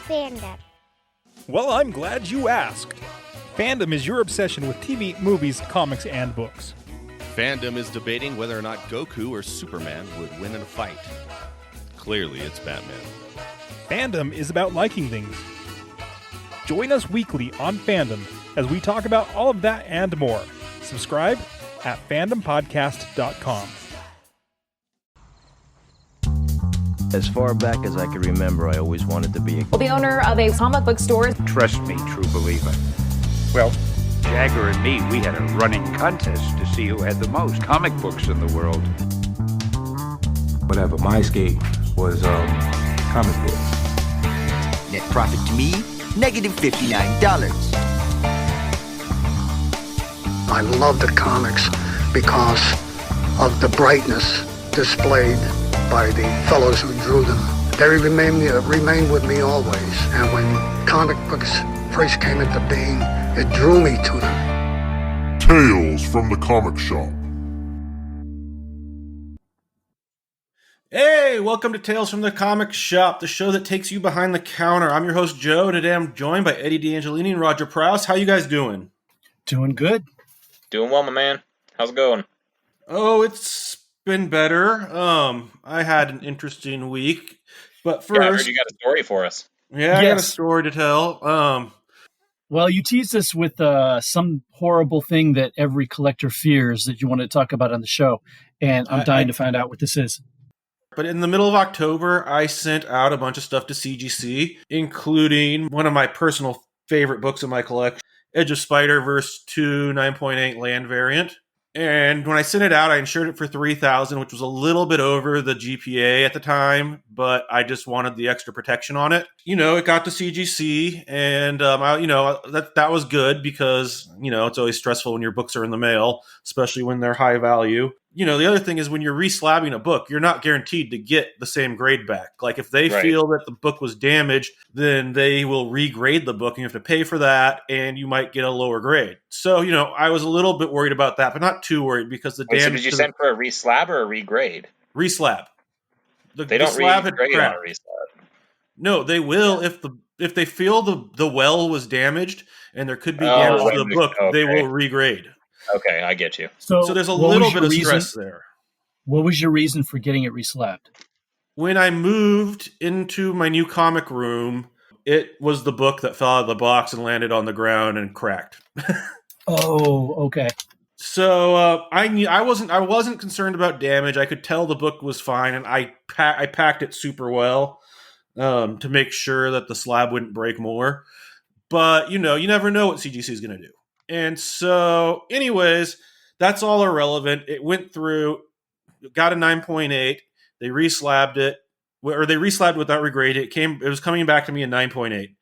fandom? Well, I'm glad you asked. Fandom is your obsession with TV, movies, comics, and books. Fandom is debating whether or not Goku or Superman would win in a fight. Clearly, it's Batman. Fandom is about liking things. Join us weekly on Fandom as we talk about all of that and more. Subscribe at fandompodcast.com. As far back as I can remember, I always wanted to be the owner of a comic book store. Trust me, true believer. Well, Jagger and me, we had a running contest to see who had the most comic books in the world. Whatever, my escape was comic books. Net profit to me, negative $59. I love the comics because of the brightness displayed by the fellows who drew them. They remain with me always. And when comic books first came into being, it drew me to them. Tales from the Comic Shop. Hey, welcome to Tales from the Comic Shop, the show that takes you behind the counter. I'm your host, Joe. Today I'm joined by Eddie D'Angelini and Roger Prowse. How you guys doing? Doing good. Doing well, my man. How's it going? Oh, it's been better. I had an interesting week, but first, I heard you got a story for us. Yeah, I got a story to tell. Well, you teased us with some horrible thing that every collector fears that you want to talk about on the show, and I'm dying to find out what this is. But in the middle of October, I sent out a bunch of stuff to CGC, including one of my personal favorite books in my collection, Edge of Spider-Verse 2 9.8 land variant. And when I sent it out, I insured it for $3,000, which was a little bit over the GPA at the time, but I just wanted the extra protection on it. You know, it got to CGC, and that was good because it's always stressful when your books are in the mail, especially when they're high value. The other thing is when you're reslabbing a book, you're not guaranteed to get the same grade back. Like if they feel that the book was damaged, then they will regrade the book and you have to pay for that and you might get a lower grade. So, I was a little bit worried about that, but not too worried because the damage... So did you send for a reslab or a regrade? Reslab. They don't regrade on a reslab. No, they will if they feel the well was damaged and there could be damage to the book, they will regrade. Okay, I get you. So there's a little bit of stress there. What was your reason for getting it reslabbed? When I moved into my new comic room, it was the book that fell out of the box and landed on the ground and cracked. Oh, okay. So I wasn't concerned about damage. I could tell the book was fine, and I packed it super well to make sure that the slab wouldn't break more. But you never know what CGC is going to do. And so, anyways, that's all irrelevant. It went through, got a 9.8. They reslabbed it, or they reslabbed without regrading. It was coming back to me in 9.8.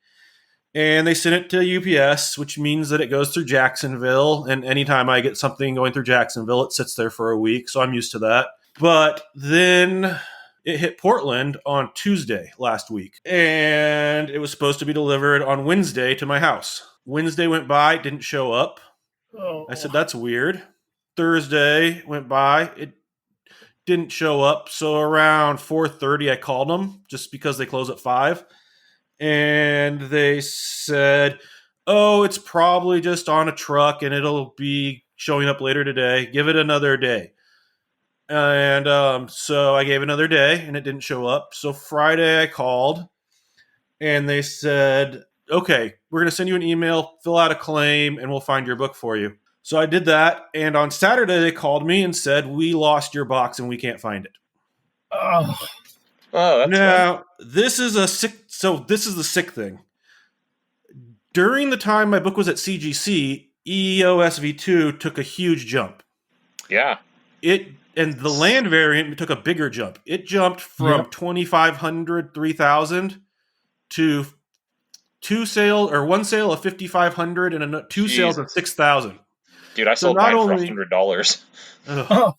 And they sent it to UPS, which means that it goes through Jacksonville. And anytime I get something going through Jacksonville, it sits there for a week. So I'm used to that. But then it hit Portland on Tuesday last week. And it was supposed to be delivered on Wednesday to my house. Wednesday went by, didn't show up. Oh. I said, that's weird. Thursday went by, it didn't show up. So around 4:30, I called them just because they close at 5. And they said, oh, it's probably just on a truck and it'll be showing up later today. Give it another day. And so I gave another day and it didn't show up. So Friday I called and they said, okay, we're going to send you an email, fill out a claim, and we'll find your book for you. So I did that, and on Saturday they called me and said, we lost your box and we can't find it. Oh, that's now, fun. this is the sick thing. During the time my book was at CGC, EOS V2 took a huge jump. Yeah. And the land variant took a bigger jump. It jumped from 2,500, 3,000 to one sale of 5,500 and two sales of 6,000. Dude, I sold mine for $100.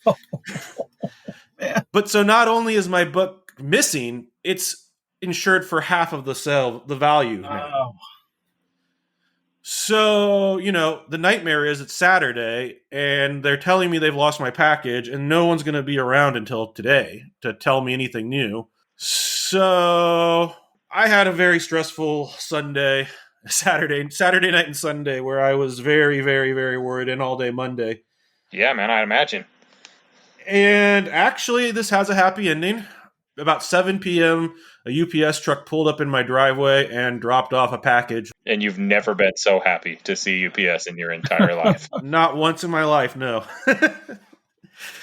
But so not only is my book missing, it's insured for half of the value now. Oh. So, the nightmare is it's Saturday and they're telling me they've lost my package and no one's going to be around until today to tell me anything new. So I had a very stressful Saturday night and Sunday, where I was very, very, very worried, and all day Monday. Yeah, man, I'd imagine. And actually, this has a happy ending. About 7 p.m., a UPS truck pulled up in my driveway and dropped off a package. And you've never been so happy to see UPS in your entire life. Not once in my life, no.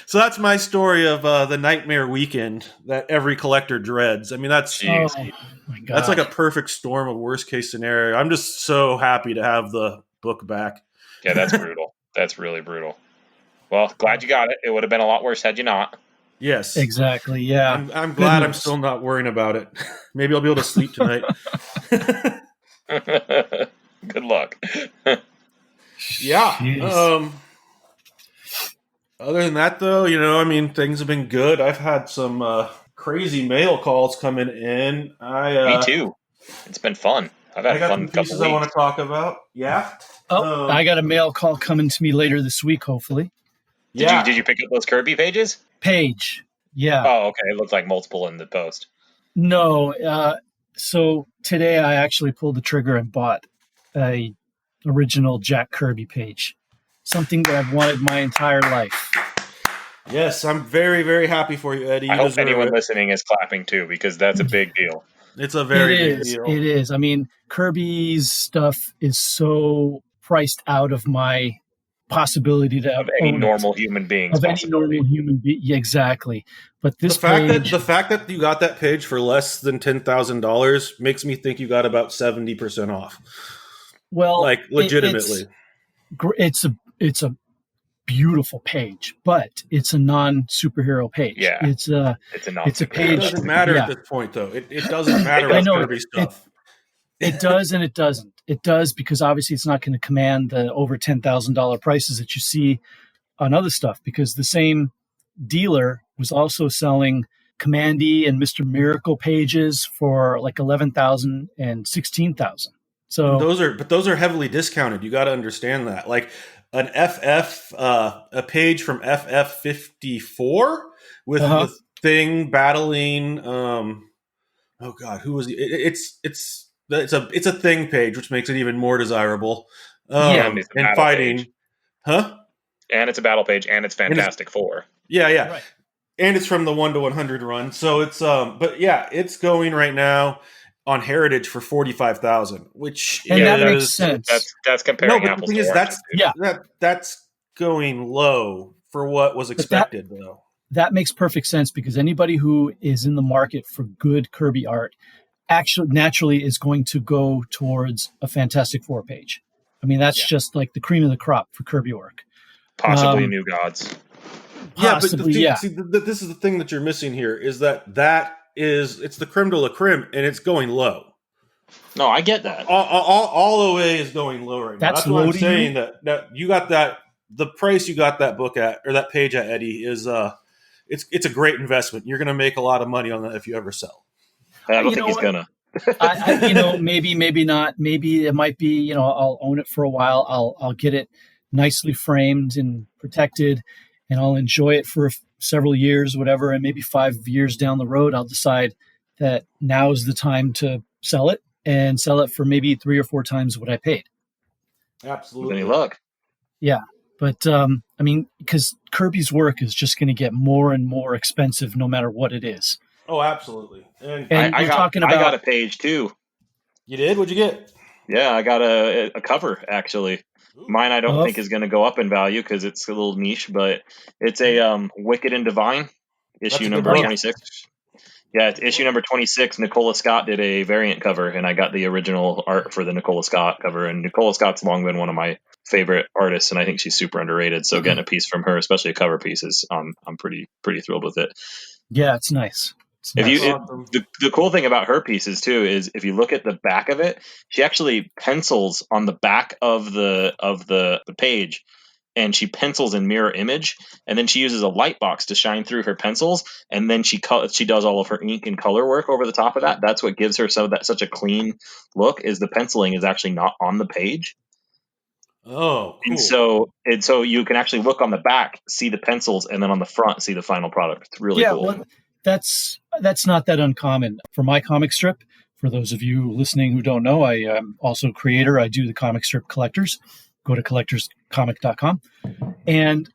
So that's my story of the nightmare weekend that every collector dreads. I mean, that's like a perfect storm of worst case scenario. I'm just so happy to have the book back. Yeah, that's brutal. That's really brutal. Well, glad you got it. It would have been a lot worse had you not. Yes. Exactly, yeah. I'm glad I'm still not worrying about it. Maybe I'll be able to sleep tonight. Good luck. Yeah. Other than that, though, I mean, things have been good. I've had some crazy mail calls coming in. Me too. It's been fun. I've had a fun couple pieces weeks. I want to talk about. Yeah. I got a mail call coming to me later this week, hopefully. Did you pick up those Kirby pages? Page. Yeah. Oh, okay. It looked like multiple in the post. No. So today I actually pulled the trigger and bought a original Jack Kirby page. Something that I've wanted my entire life. Yes, I'm very, very happy for you, Eddie. I hope anyone listening is clapping too, because that's a big deal. It's a very big deal. It is. I mean, Kirby's stuff is so priced out of my possibility to of any normal human being. Of any normal human being, yeah, exactly. But this the fact that you got that page for less than $10,000 makes me think you got about 70% off. Well, like legitimately, it's a beautiful page, but it's a non-superhero page. Yeah, it's a page. It doesn't matter at this point, though. It doesn't matter with Kirby stuff. It does and it doesn't. It does because obviously it's not going to command the over $10,000 prices that you see on other stuff, because the same dealer was also selling Commandy and Mr. Miracle pages for like $11,000 and $16,000. So those are heavily discounted. You got to understand that. Like an a page from FF54 with the Thing battling. Oh God, who was it's a Thing page, which makes it even more desirable. And fighting, page. And it's a battle page, and it's Fantastic Four. Yeah. Right. And it's from the 1 to 100 run, so it's but yeah, it's going right now on Heritage for $45,000, which that makes sense. That's comparing apples to oranges. That's going low for what was expected, though. That makes perfect sense, because anybody who is in the market for good Kirby art actually naturally is going to go towards a Fantastic Four page. I mean, that's just like the cream of the crop for Kirby work. Possibly New Gods. Possibly, See, this is the thing that you're missing here, is it's the creme de la creme, and it's going low. No, I get that. All the way is going low right now. That's what I'm saying. That you got that, the price you got that book at, or that page at, Eddie, is it's a great investment. You're going to make a lot of money on that if you ever sell. I don't think he's gonna. Maybe not. Maybe it might be. I'll own it for a while. I'll get it nicely framed and protected, and I'll enjoy it for several years, whatever. And maybe 5 years down the road, I'll decide that now is the time to sell it, and sell it for maybe 3 or 4 times what I paid. Absolutely. Any luck? Yeah. But, I mean, because Kirby's work is just going to get more and more expensive no matter what it is. Oh, absolutely. And I got a page, too. You did? What'd you get? Yeah, I got a cover, actually. Ooh. Mine I don't think is going to go up in value because it's a little niche, but it's a Wicked and Divine, issue number 26. Yeah, it's issue number 26. Nicola Scott did a variant cover, and I got the original art for the Nicola Scott cover. And Nicola Scott's long been one of my favorite artists, and I think she's super underrated. So getting a piece from her, especially a cover piece, is I'm pretty thrilled with it. Yeah, it's nice. The cool thing about her pieces too is if you look at the back of it, she actually pencils on the back of the page, and she pencils in mirror image, and then she uses a light box to shine through her pencils, and then she does all of her ink and color work over the top of that. That's what gives her such a clean look, is the penciling is actually not on the page. Oh, cool. And so you can actually look on the back, see the pencils, and then on the front see the final product. It's really cool. Well, that's not that uncommon for my comic strip. For those of you listening who don't know, I am also a creator. I do the comic strip collectors. Go to collectorscomic.com. And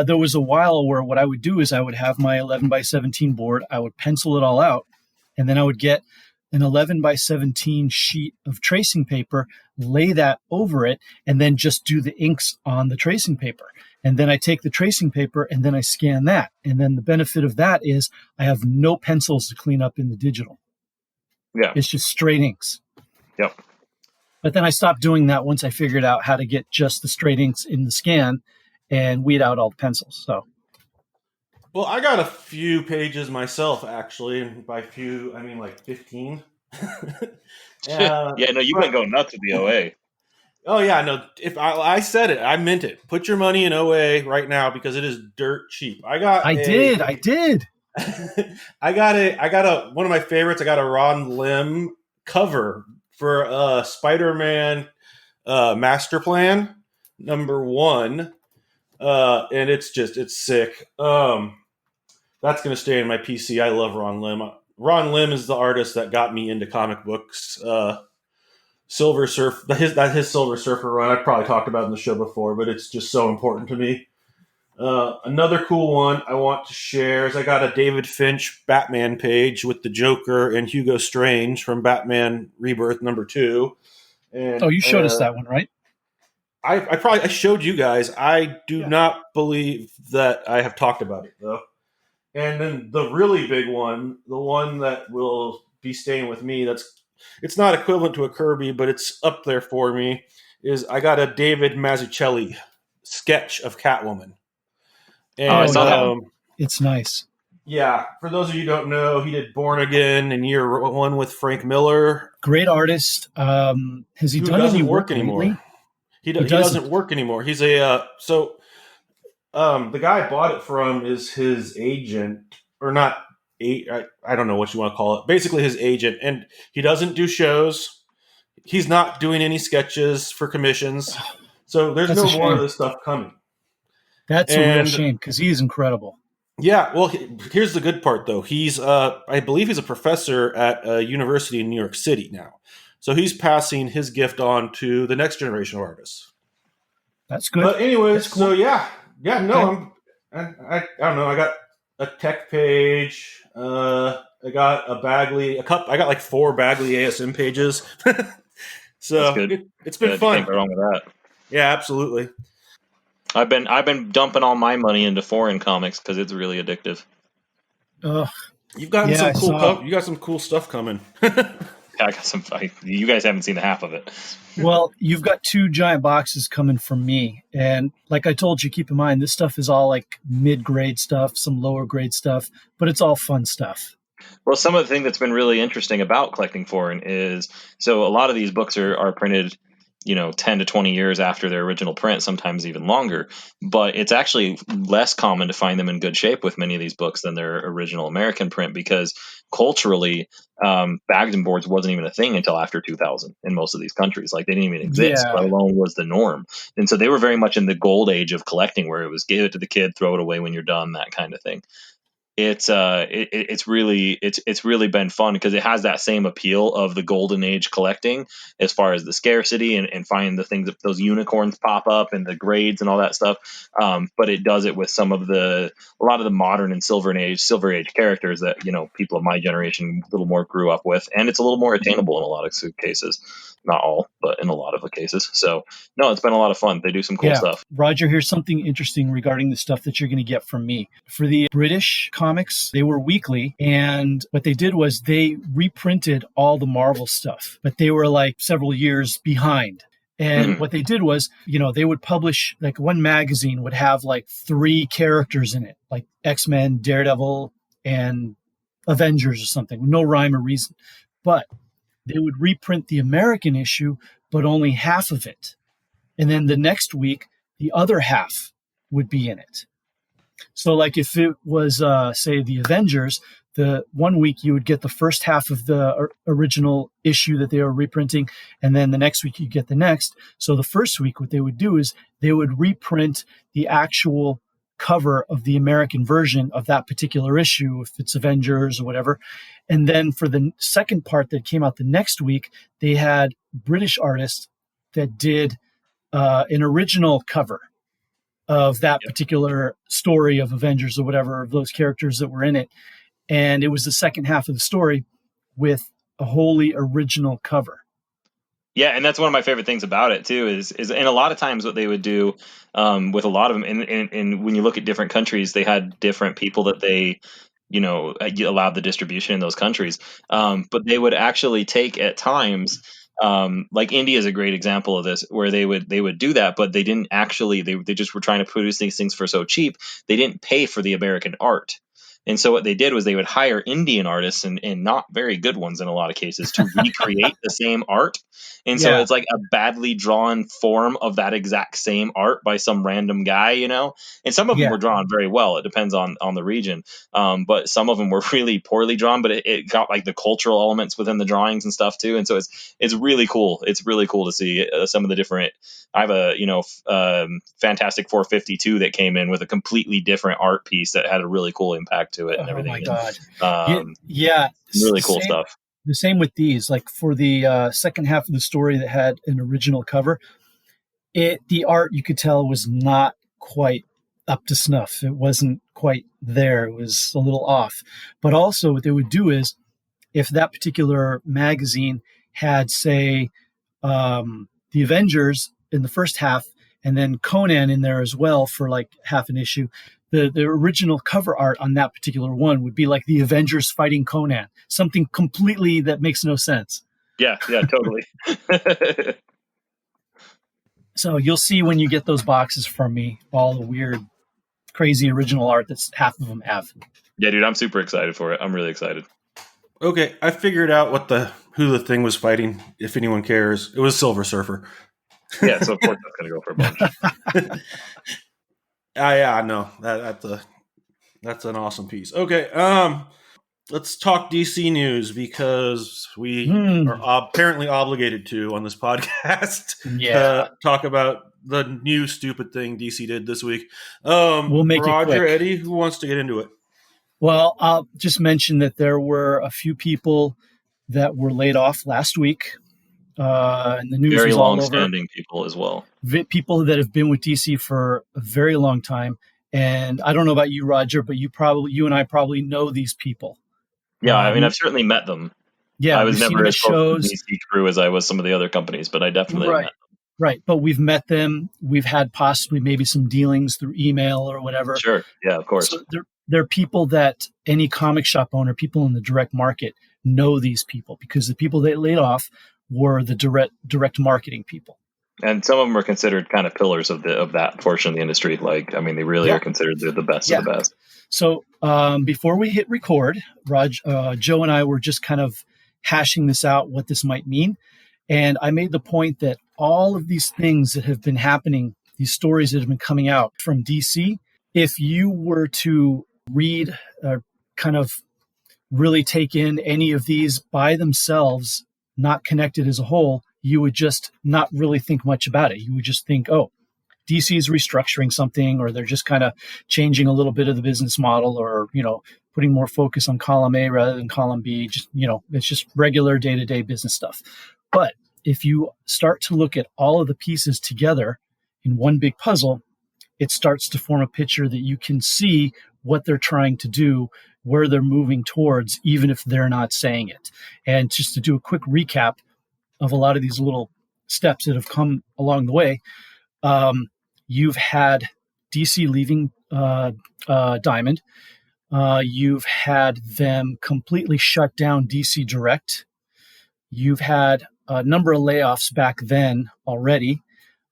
there was a while where what I would do is I would have my 11 by 17 board. I would pencil it all out, and then I would get an 11 by 17 sheet of tracing paper, lay that over it, and then just do the inks on the tracing paper. And then I take the tracing paper and then I scan that. And then the benefit of that is I have no pencils to clean up in the digital. Yeah. It's just straight inks. Yep. But then I stopped doing that once I figured out how to get just the straight inks in the scan and weed out all the pencils. So, well, I got a few pages myself, actually, and by few I mean like 15. Yeah, no, you've been going nuts with the OA. Oh yeah, no. If I said it, I meant it. Put your money in OA right now because it is dirt cheap. I did. I got a one of my favorites. I got a Ron Lim cover for Spider-Man Master Plan #1, and it's sick. That's gonna stay in my PC. I love Ron Lim. Ron Lim is the artist that got me into comic books. Silver Surf, his Silver Surfer run, I've probably talked about in the show before, but it's just so important to me. Another cool one I want to share is I got a David Finch Batman page with the Joker and Hugo Strange from Batman Rebirth #2. And, you showed us that one, right? I showed you guys. I do not believe that I have talked about it, though. And then the really big one, the one that will be staying with me, it's not equivalent to a Kirby, but it's up there for me, is I got a David Mazzucchelli sketch of Catwoman. And, it's nice. Yeah, for those of you who don't know, he did Born Again in year 1 with Frank Miller. Great artist. Has he done any work anymore? He doesn't work anymore. He's a the guy I bought it from is his agent, or not. I don't know what you want to call it. Basically, his agent, and he doesn't do shows. He's not doing any sketches for commissions, so there's no more of this stuff coming. That's a real shame because he's incredible. Yeah, well, here's the good part, though. He's, I believe, he's a professor at a university in New York City now, so he's passing his gift on to the next generation of artists. That's good. But anyways, cool. So yeah, no, I don't know. I got a tech page. I got a Bagley, I got like 4 Bagley ASM pages. So it's been fun. Can't go wrong with that. Yeah, absolutely. I've been dumping all my money into foreign comics because it's really addictive. You've gotten some cool. You got some cool stuff coming. I got some. You guys haven't seen the half of it. Well, you've got 2 giant boxes coming from me. And like I told you, keep in mind, this stuff is all like mid-grade stuff, some lower grade stuff, but it's all fun stuff. Well, some of the thing that's been really interesting about collecting foreign is, so a lot of these books are printed, 10 to 20 years after their original print, sometimes even longer. But it's actually less common to find them in good shape with many of these books than their original American print, because culturally, bagged and boards wasn't even a thing until after 2000 in most of these countries. Like, they didn't even exist, let alone was the norm. And so they were very much in the gold age of collecting, where it was give it to the kid, throw it away when you're done, that kind of thing. It's really been fun because it has that same appeal of the golden age collecting as far as the scarcity and finding the things that those unicorns pop up and the grades and all that stuff. But it does it with a lot of the modern and silver age characters that, people of my generation a little more grew up with. And it's a little more attainable in a lot of cases. Not all, but in a lot of the cases. So, no, it's been a lot of fun. They do some cool stuff. Roger, here's something interesting regarding the stuff that you're going to get from me. For the British comics, they were weekly. And what they did was they reprinted all the Marvel stuff, but they were like several years behind. And what they did was, they would publish, like, one magazine would have like 3 characters in it, like X-Men, Daredevil, and Avengers or something, no rhyme or reason. But they would reprint the American issue, but only half of it. And then the next week, the other half would be in it. So like if it was, say, the Avengers, the one week you would get the first half of the original issue that they were reprinting, and then the next week you get the next. So the first week, what they would do is they would reprint the actual cover of the American version of that particular issue, if it's Avengers or whatever. And then for the second part that came out the next week, they had British artists that did an original cover of that particular story of Avengers or whatever, of those characters that were in it. And it was the second half of the story with a wholly original cover. Yeah, and that's one of my favorite things about it too. Is and a lot of times what they would do with a lot of them, and when you look at different countries, they had different people that they, allowed the distribution in those countries. But they would actually take at times. Like India is a great example of this, where they would do that, but they didn't actually. They just were trying to produce these things for so cheap. They didn't pay for the American art. And so what they did was they would hire Indian artists and not very good ones in a lot of cases to recreate the same art. And so it's like a badly drawn form of that exact same art by some random guy, and some of them were drawn very well. It depends on the region. But some of them were really poorly drawn, but it got like the cultural elements within the drawings and stuff too. And so it's really cool. It's really cool to see some of the different. I have a Fantastic 452 that came in with a completely different art piece that had a really cool impact to it and everything. Oh my God! Really cool stuff. The same with these. Like for the second half of the story that had an original cover, the art you could tell was not quite up to snuff. It wasn't quite there. It was a little off. But also, what they would do is, if that particular magazine had, say, the Avengers in the first half, and then Conan in there as well for like half an issue, the original cover art on that particular one would be like the Avengers fighting Conan, something completely that makes no sense. Yeah, totally. So you'll see when you get those boxes from me, all the weird, crazy original art that half of them have. Yeah, dude, I'm super excited for it. I'm really excited. Okay, I figured out who the Thing was fighting, if anyone cares. It was Silver Surfer. Yeah, so of course that's going to go for a bunch. No, that's an awesome piece. Okay, let's talk DC news because we are apparently obligated to on this podcast. Talk about the new stupid thing DC did this week. We'll make Roger, it quick. Eddie, who wants to get into it? Well, I'll just mention that there were a few people that were laid off last week. And the news very was all over. long-standing people as well. People that have been with DC for a very long time. And I don't know about you, Roger, but you and I probably know these people. Yeah, I mean, I've certainly met them. Yeah, I was never as close to the DC crew as I was some of the other companies, but I definitely met them. Right, but we've met them. We've had possibly maybe some dealings through email or whatever. Sure, yeah, of course. So they're people that any comic shop owner, people in the direct market, know these people because the people they laid off were the direct marketing people. And some of them are considered kind of pillars of that portion of the industry. Like, I mean, they really are considered the best of the best. So before we hit record, Joe and I were just kind of hashing this out, what this might mean. And I made the point that all of these things that have been happening, these stories that have been coming out from DC, if you were to read or kind of really take in any of these by themselves, not connected as a whole, you would just not really think much about it. You would just think, oh, DC is restructuring something, or they're just kind of changing a little bit of the business model, or, putting more focus on column A rather than column B. Just, it's just regular day-to-day business stuff. But if you start to look at all of the pieces together in one big puzzle, it starts to form a picture that you can see what they're trying to do, where they're moving towards, even if they're not saying it. And just to do a quick recap of a lot of these little steps that have come along the way, you've had DC leaving Diamond. You've had them completely shut down DC Direct. You've had a number of layoffs back then already.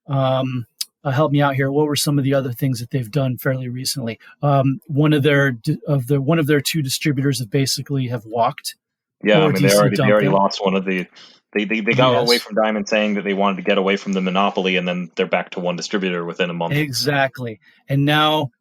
Help me out here. What were some of the other things that they've done fairly recently? One of their two distributors have walked. Yeah, I mean, they already lost one of the. They got away from Diamond saying that they wanted to get away from the monopoly, and then they're back to one distributor within a month. Exactly. And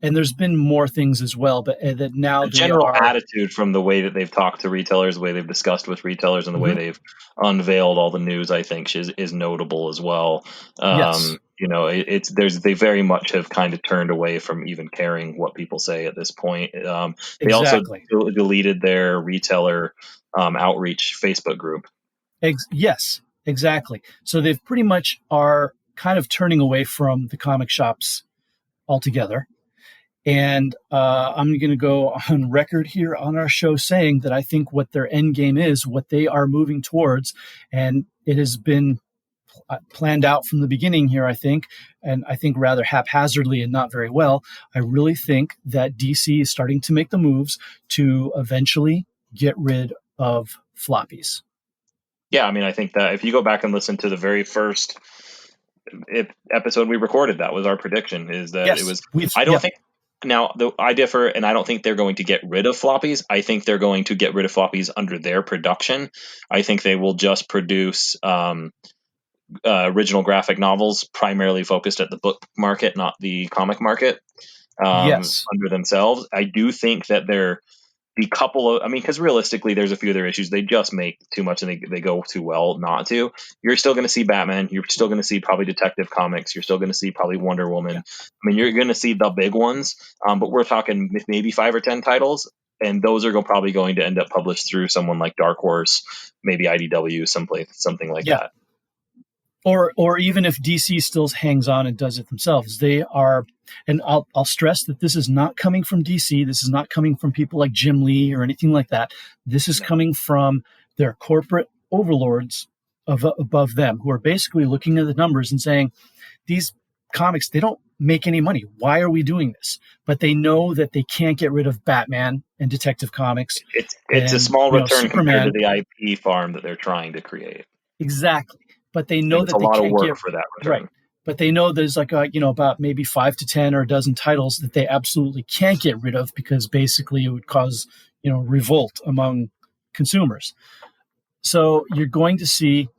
there's been more things as well, but that now the general attitude from the way that they've talked to retailers, the way they've discussed with retailers, and the way they've unveiled all the news, I think is notable as well. Yes. they very much have kind of turned away from even caring what people say at this point. They Exactly. also deleted their retailer outreach Facebook group. Yes, exactly. So they've pretty much are kind of turning away from the comic shops altogether. And I'm going to go on record here on our show saying that I think what their end game is, what they are moving towards, and it has been planned out from the beginning here, I think, and I think rather haphazardly and not very well. I really think that DC is starting to make the moves to eventually get rid of floppies. Yeah, I mean, I think that if you go back and listen to the very first episode we recorded, that was our prediction, is that it was, I don't think, now I differ, and I don't think they're going to get rid of floppies. I think they're going to get rid of floppies under their production. I think they will just produce original graphic novels primarily focused at the book market, not the comic market, under themselves. I do think that because realistically, there's a few other issues. They just make too much and they go too well not to. You're still going to see Batman. You're still going to see probably Detective Comics. You're still going to see probably Wonder Woman. Yeah. I mean, you're going to see the big ones, but we're talking maybe 5 or 10 titles. And those are probably going to end up published through someone like Dark Horse, maybe IDW, something like that. Or even if DC still hangs on and does it themselves, they are, and I'll stress that this is not coming from DC. This is not coming from people like Jim Lee or anything like that. This is coming from their corporate overlords above them, who are basically looking at the numbers and saying, these comics, they don't make any money. Why are we doing this? But they know that they can't get rid of Batman and Detective Comics. It's a small return compared to the IP farm that they're trying to create. Exactly. But they know that they can't get for that return. Right. But they know there's about maybe 5 to 10 or a dozen titles that they absolutely can't get rid of because basically it would cause, revolt among consumers. So you're going to see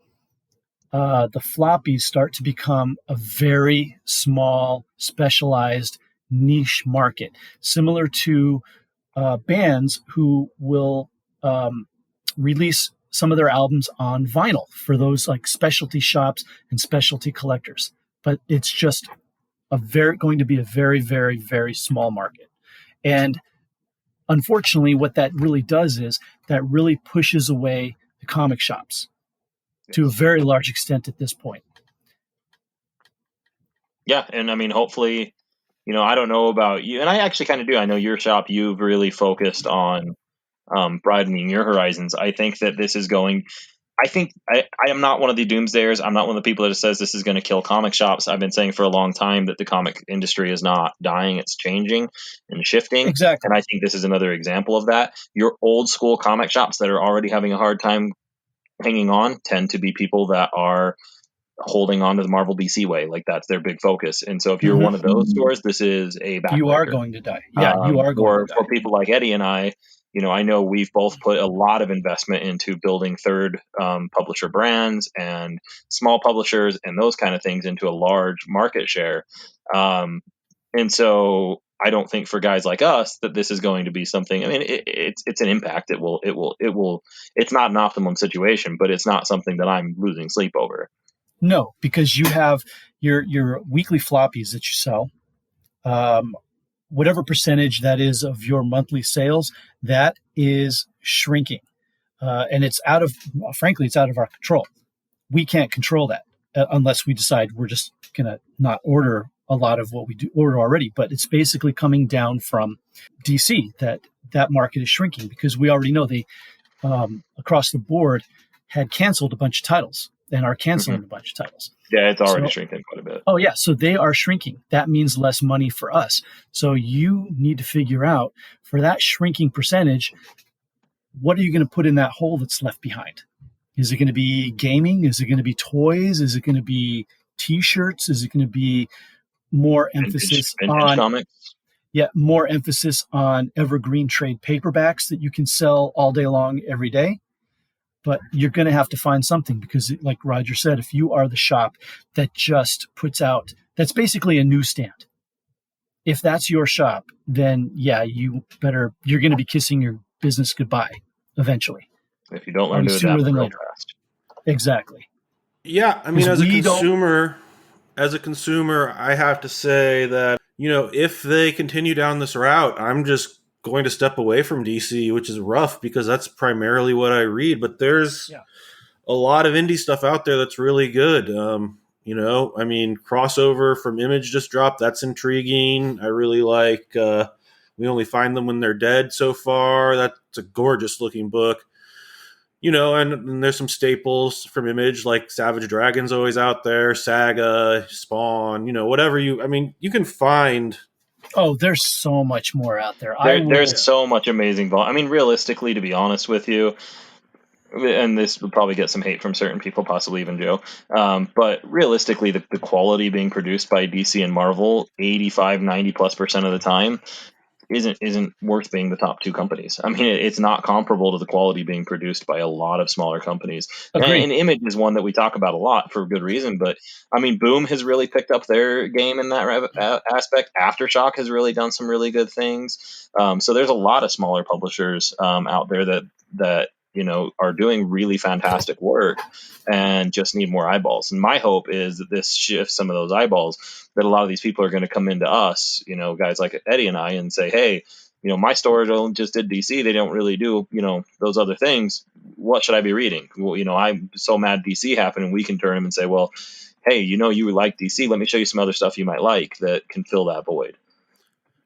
the floppies start to become a very small, specialized niche market, similar to bands who will release some of their albums on vinyl for those like specialty shops and specialty collectors. But it's just going to be a very, very, very small market. And unfortunately, what that really does is that really pushes away the comic shops to a very large extent at this point. Yeah. And I mean, hopefully, I don't know about you, and I actually kind of do. I know your shop, you've really focused on broadening your horizons. I think that this is I am not one of the doomsdayers. I'm not one of the people that says this is going to kill comic shops. I've been saying for a long time that the comic industry is not dying. It's changing and shifting. Exactly. And I think this is another example of that. Your old school comic shops that are already having a hard time hanging on tend to be people that are holding on to the Marvel DC way. Like that's their big focus. And so if you're one of those stores, this is a backbreaker. You are going to die. Yeah, you are going to die. For people like Eddie and I know we've both put a lot of investment into building third publisher brands and small publishers and those kind of things into a large market share. And so I don't think for guys like us that this is going to be something. I mean, it's an impact. It will. It's not an optimum situation, but it's not something that I'm losing sleep over. No, because you have your weekly floppies that you sell. Whatever percentage that is of your monthly sales, that is shrinking. And it's frankly, it's out of our control. We can't control that unless we decide we're just going to not order a lot of what we do order already. But it's basically coming down from DC that market is shrinking because we already know they, across the board, had canceled a bunch of titles and are canceling a bunch of titles. Yeah, it's already shrinking quite a bit. Oh, yeah. So they are shrinking. That means less money for us. So you need to figure out for that shrinking percentage, what are you going to put in that hole that's left behind? Is it going to be gaming? Is it going to be toys? Is it going to be T-shirts? Is it going to be more emphasis on comics? Yeah, more emphasis on evergreen trade paperbacks that you can sell all day long every day. But you're going to have to find something because, like Roger said, if you are the shop that just puts out, that's basically a newsstand. If that's your shop, then yeah, you're going to be kissing your business goodbye eventually. If you don't learn to adapt real fast. Exactly. Yeah, I mean, as a consumer, as a consumer, I have to say that, if they continue down this route, I'm just going to step away from DC, which is rough because that's primarily what I read. But there's a lot of indie stuff out there that's really good. Crossover from Image just dropped. That's intriguing. I really like We Only Find Them When They're Dead so far. That's a gorgeous looking book. And there's some staples from Image, like Savage Dragon's always out there, Saga, Spawn, whatever you can find. Oh, there's so much more out there. There's so much amazing volume. Realistically, to be honest with you, and this would probably get some hate from certain people, possibly even Joe, but realistically, the quality being produced by DC and Marvel 85-90+% of the time isn't worth being the top two companies. It's not comparable to the quality being produced by a lot of smaller companies. And Image is one that we talk about a lot for good reason, but Boom has really picked up their game in that aspect. Aftershock has really done some really good things. So there's a lot of smaller publishers out there that are doing really fantastic work and just need more eyeballs. And my hope is that this shifts some of those eyeballs, that a lot of these people are going to come into us, guys like Eddie and I, and say, hey, my store just did DC. They don't really do, those other things. What should I be reading? Well, I'm so mad DC happened, and we can turn them and say, well, hey, you like DC. Let me show you some other stuff you might like that can fill that void.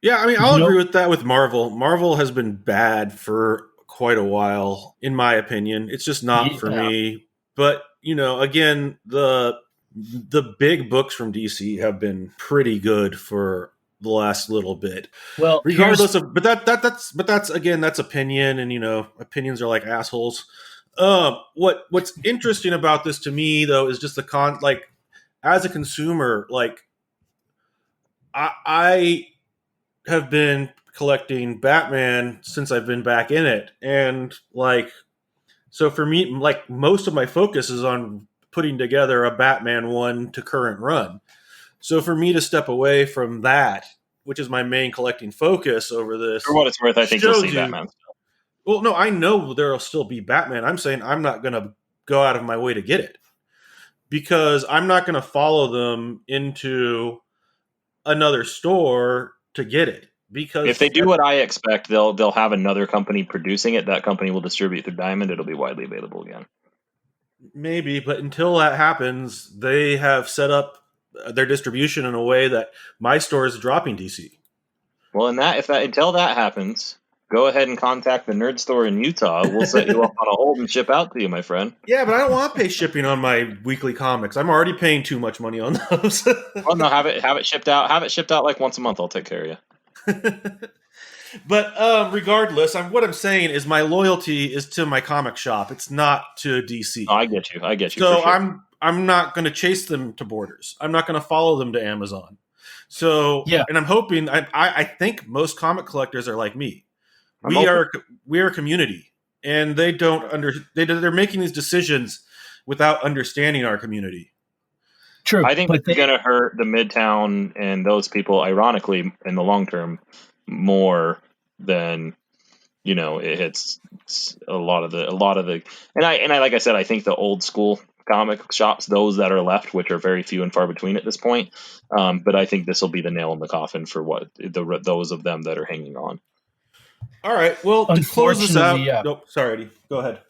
Yeah. I'll agree with that with Marvel. Marvel has been bad for quite a while, in my opinion. It's just not for me. But again, the big books from DC have been pretty good for the last little bit. Well, regardless of, but that's again, that's opinion, and opinions are like assholes. What's interesting about this to me though is just the as a consumer, I have been collecting Batman since I've been back in it, and so for me, most of my focus is on putting together a Batman 1 to current run. So for me to step away from that, which is my main collecting focus over this, for what it's worth, I think you'll see Batman still. Well, no, I know there'll still be Batman. I'm saying I'm not going to go out of my way to get it, because I'm not going to follow them into another store to get it. Because if they do what I expect, they'll have another company producing it. That company will distribute through Diamond. It'll be widely available again. Maybe, but until that happens, they have set up their distribution in a way that my store is dropping DC. Well, until that happens, go ahead and contact the Nerd Store in Utah. We'll set you up on a hold and ship out to you, my friend. Yeah, but I don't want to pay shipping on my weekly comics. I'm already paying too much money on those. Well, no, have it shipped out. Have it shipped out like once a month. I'll take care of you. But regardless, what I'm saying is my loyalty is to my comic shop. It's not to DC. Oh, I get you. So sure. I'm not going to chase them to Borders. I'm not going to follow them to Amazon. So yeah, and I'm hoping. I think most comic collectors are like me. We are a community, and they don't they're making these decisions without understanding our community. True. I think it's going to hurt the Midtown and those people, ironically, in the long term, more than it hits a lot of the. And I like I said, I think the old school comic shops, those that are left, which are very few and far between at this point, but I think this will be the nail in the coffin for those of them that are hanging on. All right. Well, to close this out. Yeah. Nope. Sorry, Eddie. Go ahead.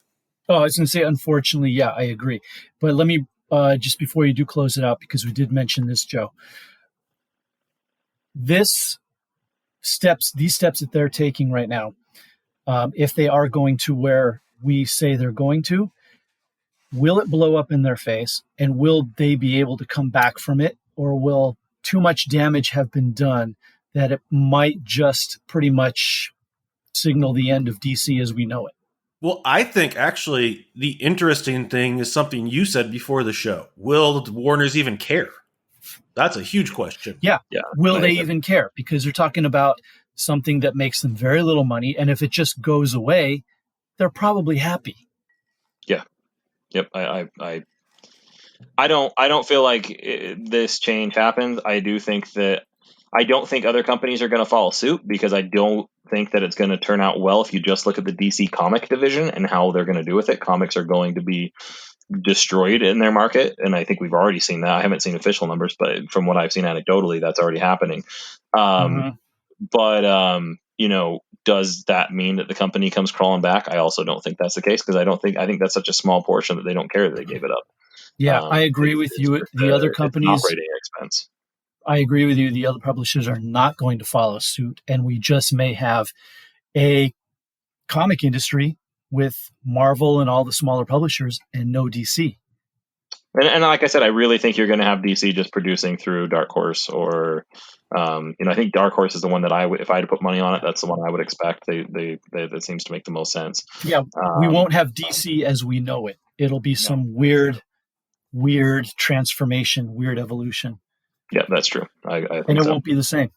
Oh, I was going to say, unfortunately, yeah, I agree. But let me. Just before you do close it out, because we did mention this, Joe, these steps that they're taking right now, if they are going to where we say they're going to, will it blow up in their face, and will they be able to come back from it, or will too much damage have been done that it might just pretty much signal the end of DC as we know it? Well, I think actually the interesting thing is something you said before the show. Will the Warners even care? That's a huge question. Yeah. Will they even care? Because they're talking about something that makes them very little money, and if it just goes away, they're probably happy. Yeah. Yep. I don't feel like this change happens. I don't think other companies are going to follow suit, because I don't think that it's going to turn out well if you just look at the DC comic division and how they're going to do with it. Comics are going to be destroyed in their market, and I think we've already seen that. I haven't seen official numbers, but from what I've seen anecdotally, that's already happening. But does that mean that the company comes crawling back? I also don't think that's the case, because I think that's such a small portion that they don't care that they gave it up. Yeah, I agree with you. The other companies, operating expense. I agree with you. The other publishers are not going to follow suit, and we just may have a comic industry with Marvel and all the smaller publishers and no DC. And like I said, I really think you're going to have DC just producing through Dark Horse, or I think Dark Horse is the one that if I had to put money on it, that's the one I would expect. That seems to make the most sense. Yeah, we won't have DC as we know it. It'll be some weird transformation, weird evolution. Yeah, that's true. I think and it won't be the same.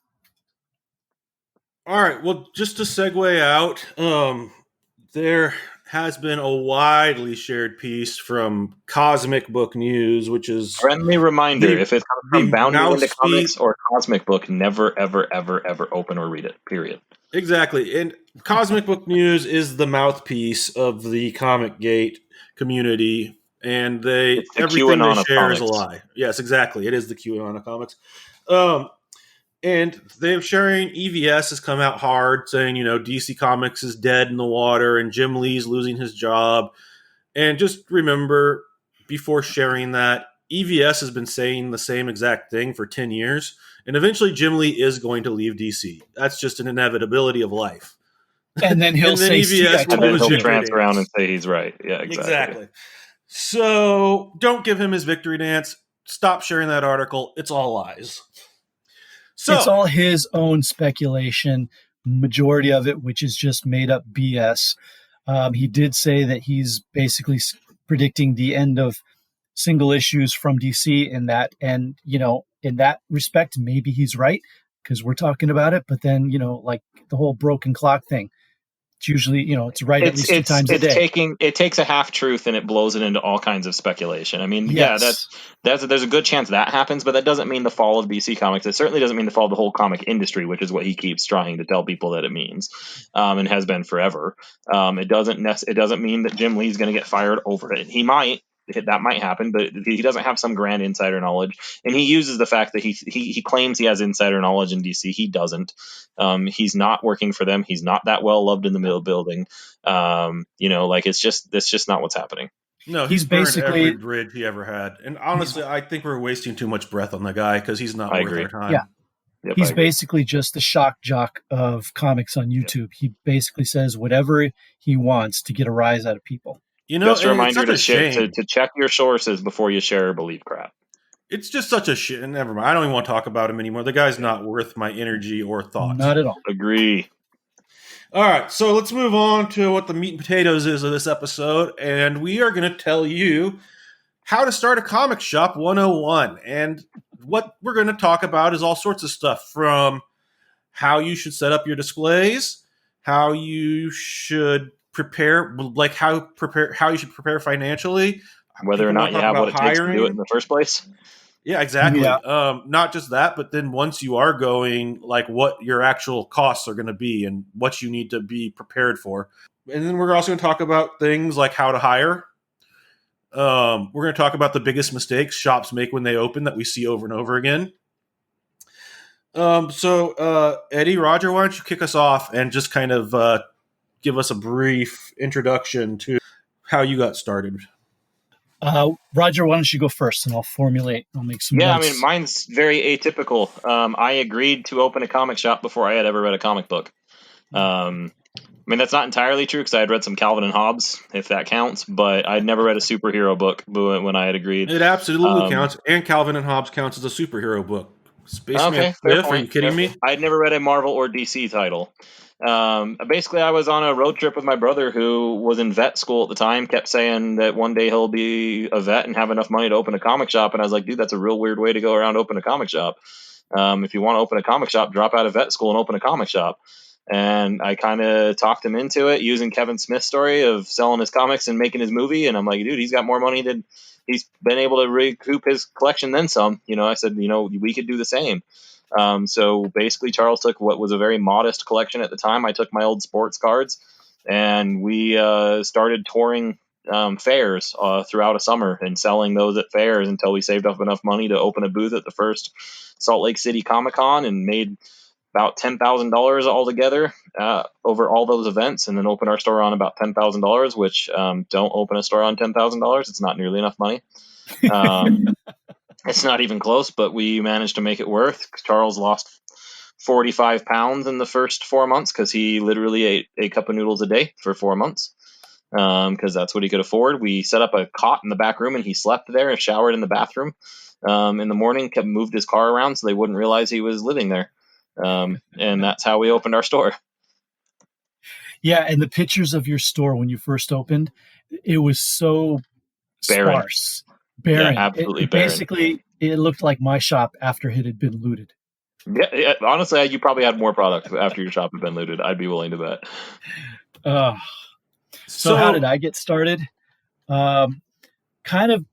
All right. Well, just to segue out, there has been a widely shared piece from Cosmic Book News, which is friendly reminder: if it's from Bound into Comics or Cosmic Book, never, ever, ever, ever open or read it. Period. Exactly. And Cosmic Book News is the mouthpiece of the Comic Gate community. And everything they share is a lie. Yes, exactly. It is the QAnon of comics. And they're sharing EVS has come out hard, saying, DC Comics is dead in the water and Jim Lee's losing his job. And just remember, before sharing that, EVS has been saying the same exact thing for 10 years. And eventually Jim Lee is going to leave DC. That's just an inevitability of life. And then he'll say EVS and then he'll trance around and say he's right. Yeah, exactly. So don't give him his victory dance. Stop sharing that article. It's all lies. So it's all his own speculation, majority of it, which is just made up BS. He did say that he's basically predicting the end of single issues from DC in that. And, in that respect, maybe he's right, because we're talking about it. But then, like the whole broken clock thing. It's usually, it's right at least 2 times a day. It takes a half truth and it blows it into all kinds of speculation. I mean, yes. There's a good chance that happens, but that doesn't mean the fall of DC Comics. It certainly doesn't mean the fall of the whole comic industry, which is what he keeps trying to tell people that it means, and has been forever. It doesn't mean that Jim Lee's going to get fired over it. He might. That might happen, but he doesn't have some grand insider knowledge, and he uses the fact that he claims he has insider knowledge in DC. He doesn't. He's not working for them. He's not that well loved in the middle building. It's just not what's happening. No, he's basically every bridge he ever had, and honestly, I think we're wasting too much breath on the guy because he's not worth our time. Yeah. Yep, he's basically just the shock jock of comics on YouTube. Yep. He basically says whatever he wants to get a rise out of people. Just a reminder to check your sources before you share or believe crap. It's just such a shit. Never mind. I don't even want to talk about him anymore. The guy's not worth my energy or thoughts. Not at all. Agree. All right. So let's move on to what the meat and potatoes is of this episode. And we are going to tell you how to start a comic shop 101. And what we're going to talk about is all sorts of stuff, from how you should set up your displays, how you should prepare, how you should prepare financially, whether or not you have what it takes to do it in the first place. Yeah, exactly. Yeah. Not just that, but then once you are going, what your actual costs are going to be and what you need to be prepared for. And then we're also going to talk about things like how to hire. We're going to talk about the biggest mistakes shops make when they open that we see over and over again. So Eddie, Roger, why don't you kick us off and just kind of give us a brief introduction to how you got started. Roger, why don't you go first, and I'll make some notes. I mean, mine's very atypical. I agreed to open a comic shop before I had ever read a comic book. That's not entirely true, because I had read some Calvin and Hobbes, if that counts, but I'd never read a superhero book when I had agreed. It absolutely counts, and Calvin and Hobbes counts as a superhero book. Spaceman Cliff, are you kidding me? I'd never read a Marvel or DC title. Basically, I was on a road trip with my brother, who was in vet school at the time, kept saying that one day he'll be a vet and have enough money to open a comic shop. And I was like, dude, that's a real weird way to go around open a comic shop. If you want to open a comic shop, drop out of vet school and open a comic shop. And I kind of talked him into it using Kevin Smith's story of selling his comics and making his movie. And I'm like, dude, he's got more money than he's been able to recoup his collection then some. I said, we could do the same. So basically, Charles took what was a very modest collection at the time. I took my old sports cards, and we started touring fairs throughout a summer and selling those at fairs until we saved up enough money to open a booth at the first Salt Lake City Comic-Con and made about $10,000 altogether over all those events, and then open our store on about $10,000, which don't open a store on $10,000. It's not nearly enough money. It's not even close, but we managed to make it worth. Charles lost 45 pounds in the first 4 months because he literally ate a cup of noodles a day for 4 months because that's what he could afford. We set up a cot in the back room and he slept there and showered in the bathroom in the morning, moved his car around so they wouldn't realize he was living there. And that's how we opened our store. Yeah, and the pictures of your store when you first opened, it was so barren. Sparse. Barren. Yeah, absolutely barren. Basically, it looked like my shop after it had been looted. Yeah, honestly, you probably had more product after your shop had been looted. I'd be willing to bet. So how did I get started? Kind of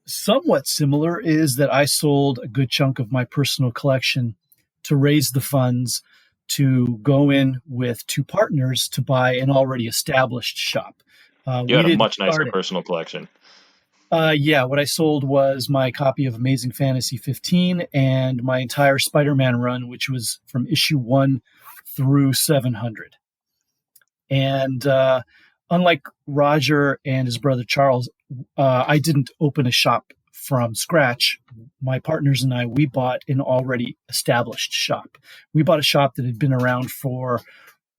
somewhat similar is that I sold a good chunk of my personal collection to raise the funds to go in with two partners to buy an already established shop. You had a much nicer personal collection. Yeah, what I sold was my copy of Amazing Fantasy 15 and my entire Spider-Man run, which was from issue 1 through 700. And unlike Roger and his brother Charles, I didn't open a shop from scratch. My partners and I, we bought an already established shop. We bought a shop that had been around for,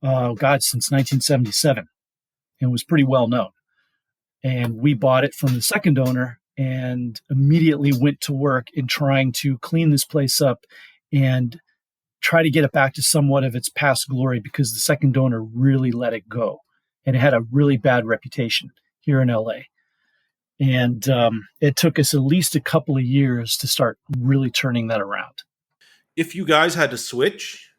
since 1977 and was pretty well known. And we bought it from the second owner and immediately went to work in trying to clean this place up and try to get it back to somewhat of its past glory because the second owner really let it go. And it had a really bad reputation here in LA. And it took us at least a couple of years to start really turning that around. If you guys had to switch,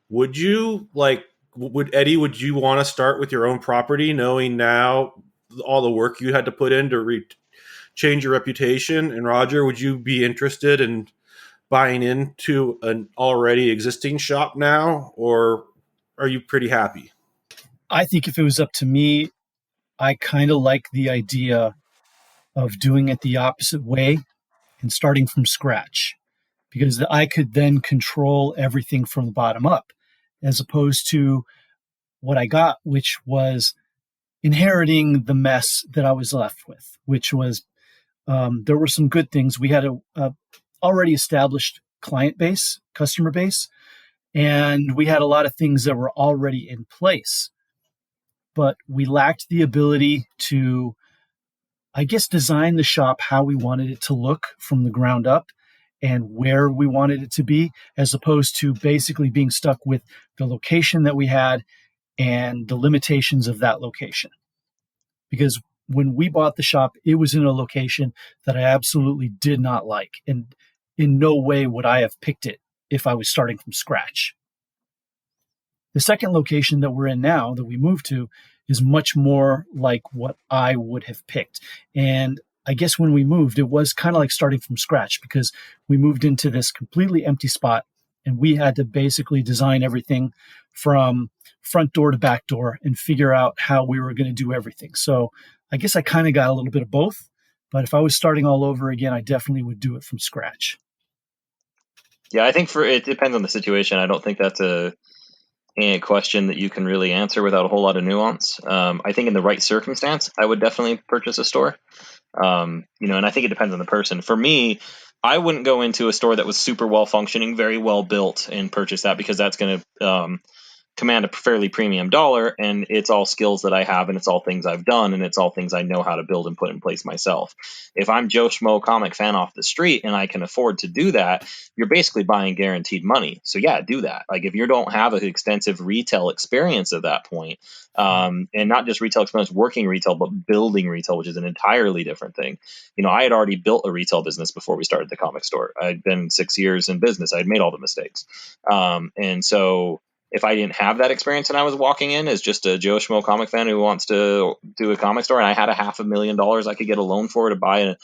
would you would you want to start with your own property knowing now all the work you had to put in to change your reputation? And Roger, would you be interested in buying into an already existing shop now, or are you pretty happy? I think if it was up to me, I kind of like the idea of doing it the opposite way and starting from scratch, because I could then control everything from the bottom up, as opposed to what I got, which was inheriting the mess that I was left with, which was there were some good things. We had a already established client base, customer base, and we had a lot of things that were already in place. But we lacked the ability to, I guess, design the shop how we wanted it to look from the ground up and where we wanted it to be, as opposed to basically being stuck with the location that we had and the limitations of that location. Because when we bought the shop, it was in a location that I absolutely did not like. And in no way would I have picked it if I was starting from scratch. The second location that we're in now, that we moved to, is much more like what I would have picked. And I guess when we moved, it was kind of like starting from scratch, because we moved into this completely empty spot and we had to basically design everything from front door to back door and figure out how we were going to do everything. So I guess I kind of got a little bit of both, but if I was starting all over again, I definitely would do it from scratch. Yeah, I think it depends on the situation. I don't think that's a question that you can really answer without a whole lot of nuance. I think in the right circumstance, I would definitely purchase a store. And I think it depends on the person. For me, I wouldn't go into a store that was super well functioning, very well built, and purchase that, because that's going to command a fairly premium dollar, and it's all skills that I have, and it's all things I've done, and it's all things I know how to build and put in place myself. If I'm Joe Schmo comic fan off the street and I can afford to do that, you're basically buying guaranteed money. So yeah, do that. Like, if you don't have an extensive retail experience at that point, and not just retail experience working retail, but building retail, which is an entirely different thing. I had already built a retail business before we started the comic store. I'd been 6 years in business. I'd made all the mistakes. And so if I didn't have that experience and I was walking in as just a Joe Schmo comic fan who wants to do a comic store, and I had $500,000 I could get a loan for to buy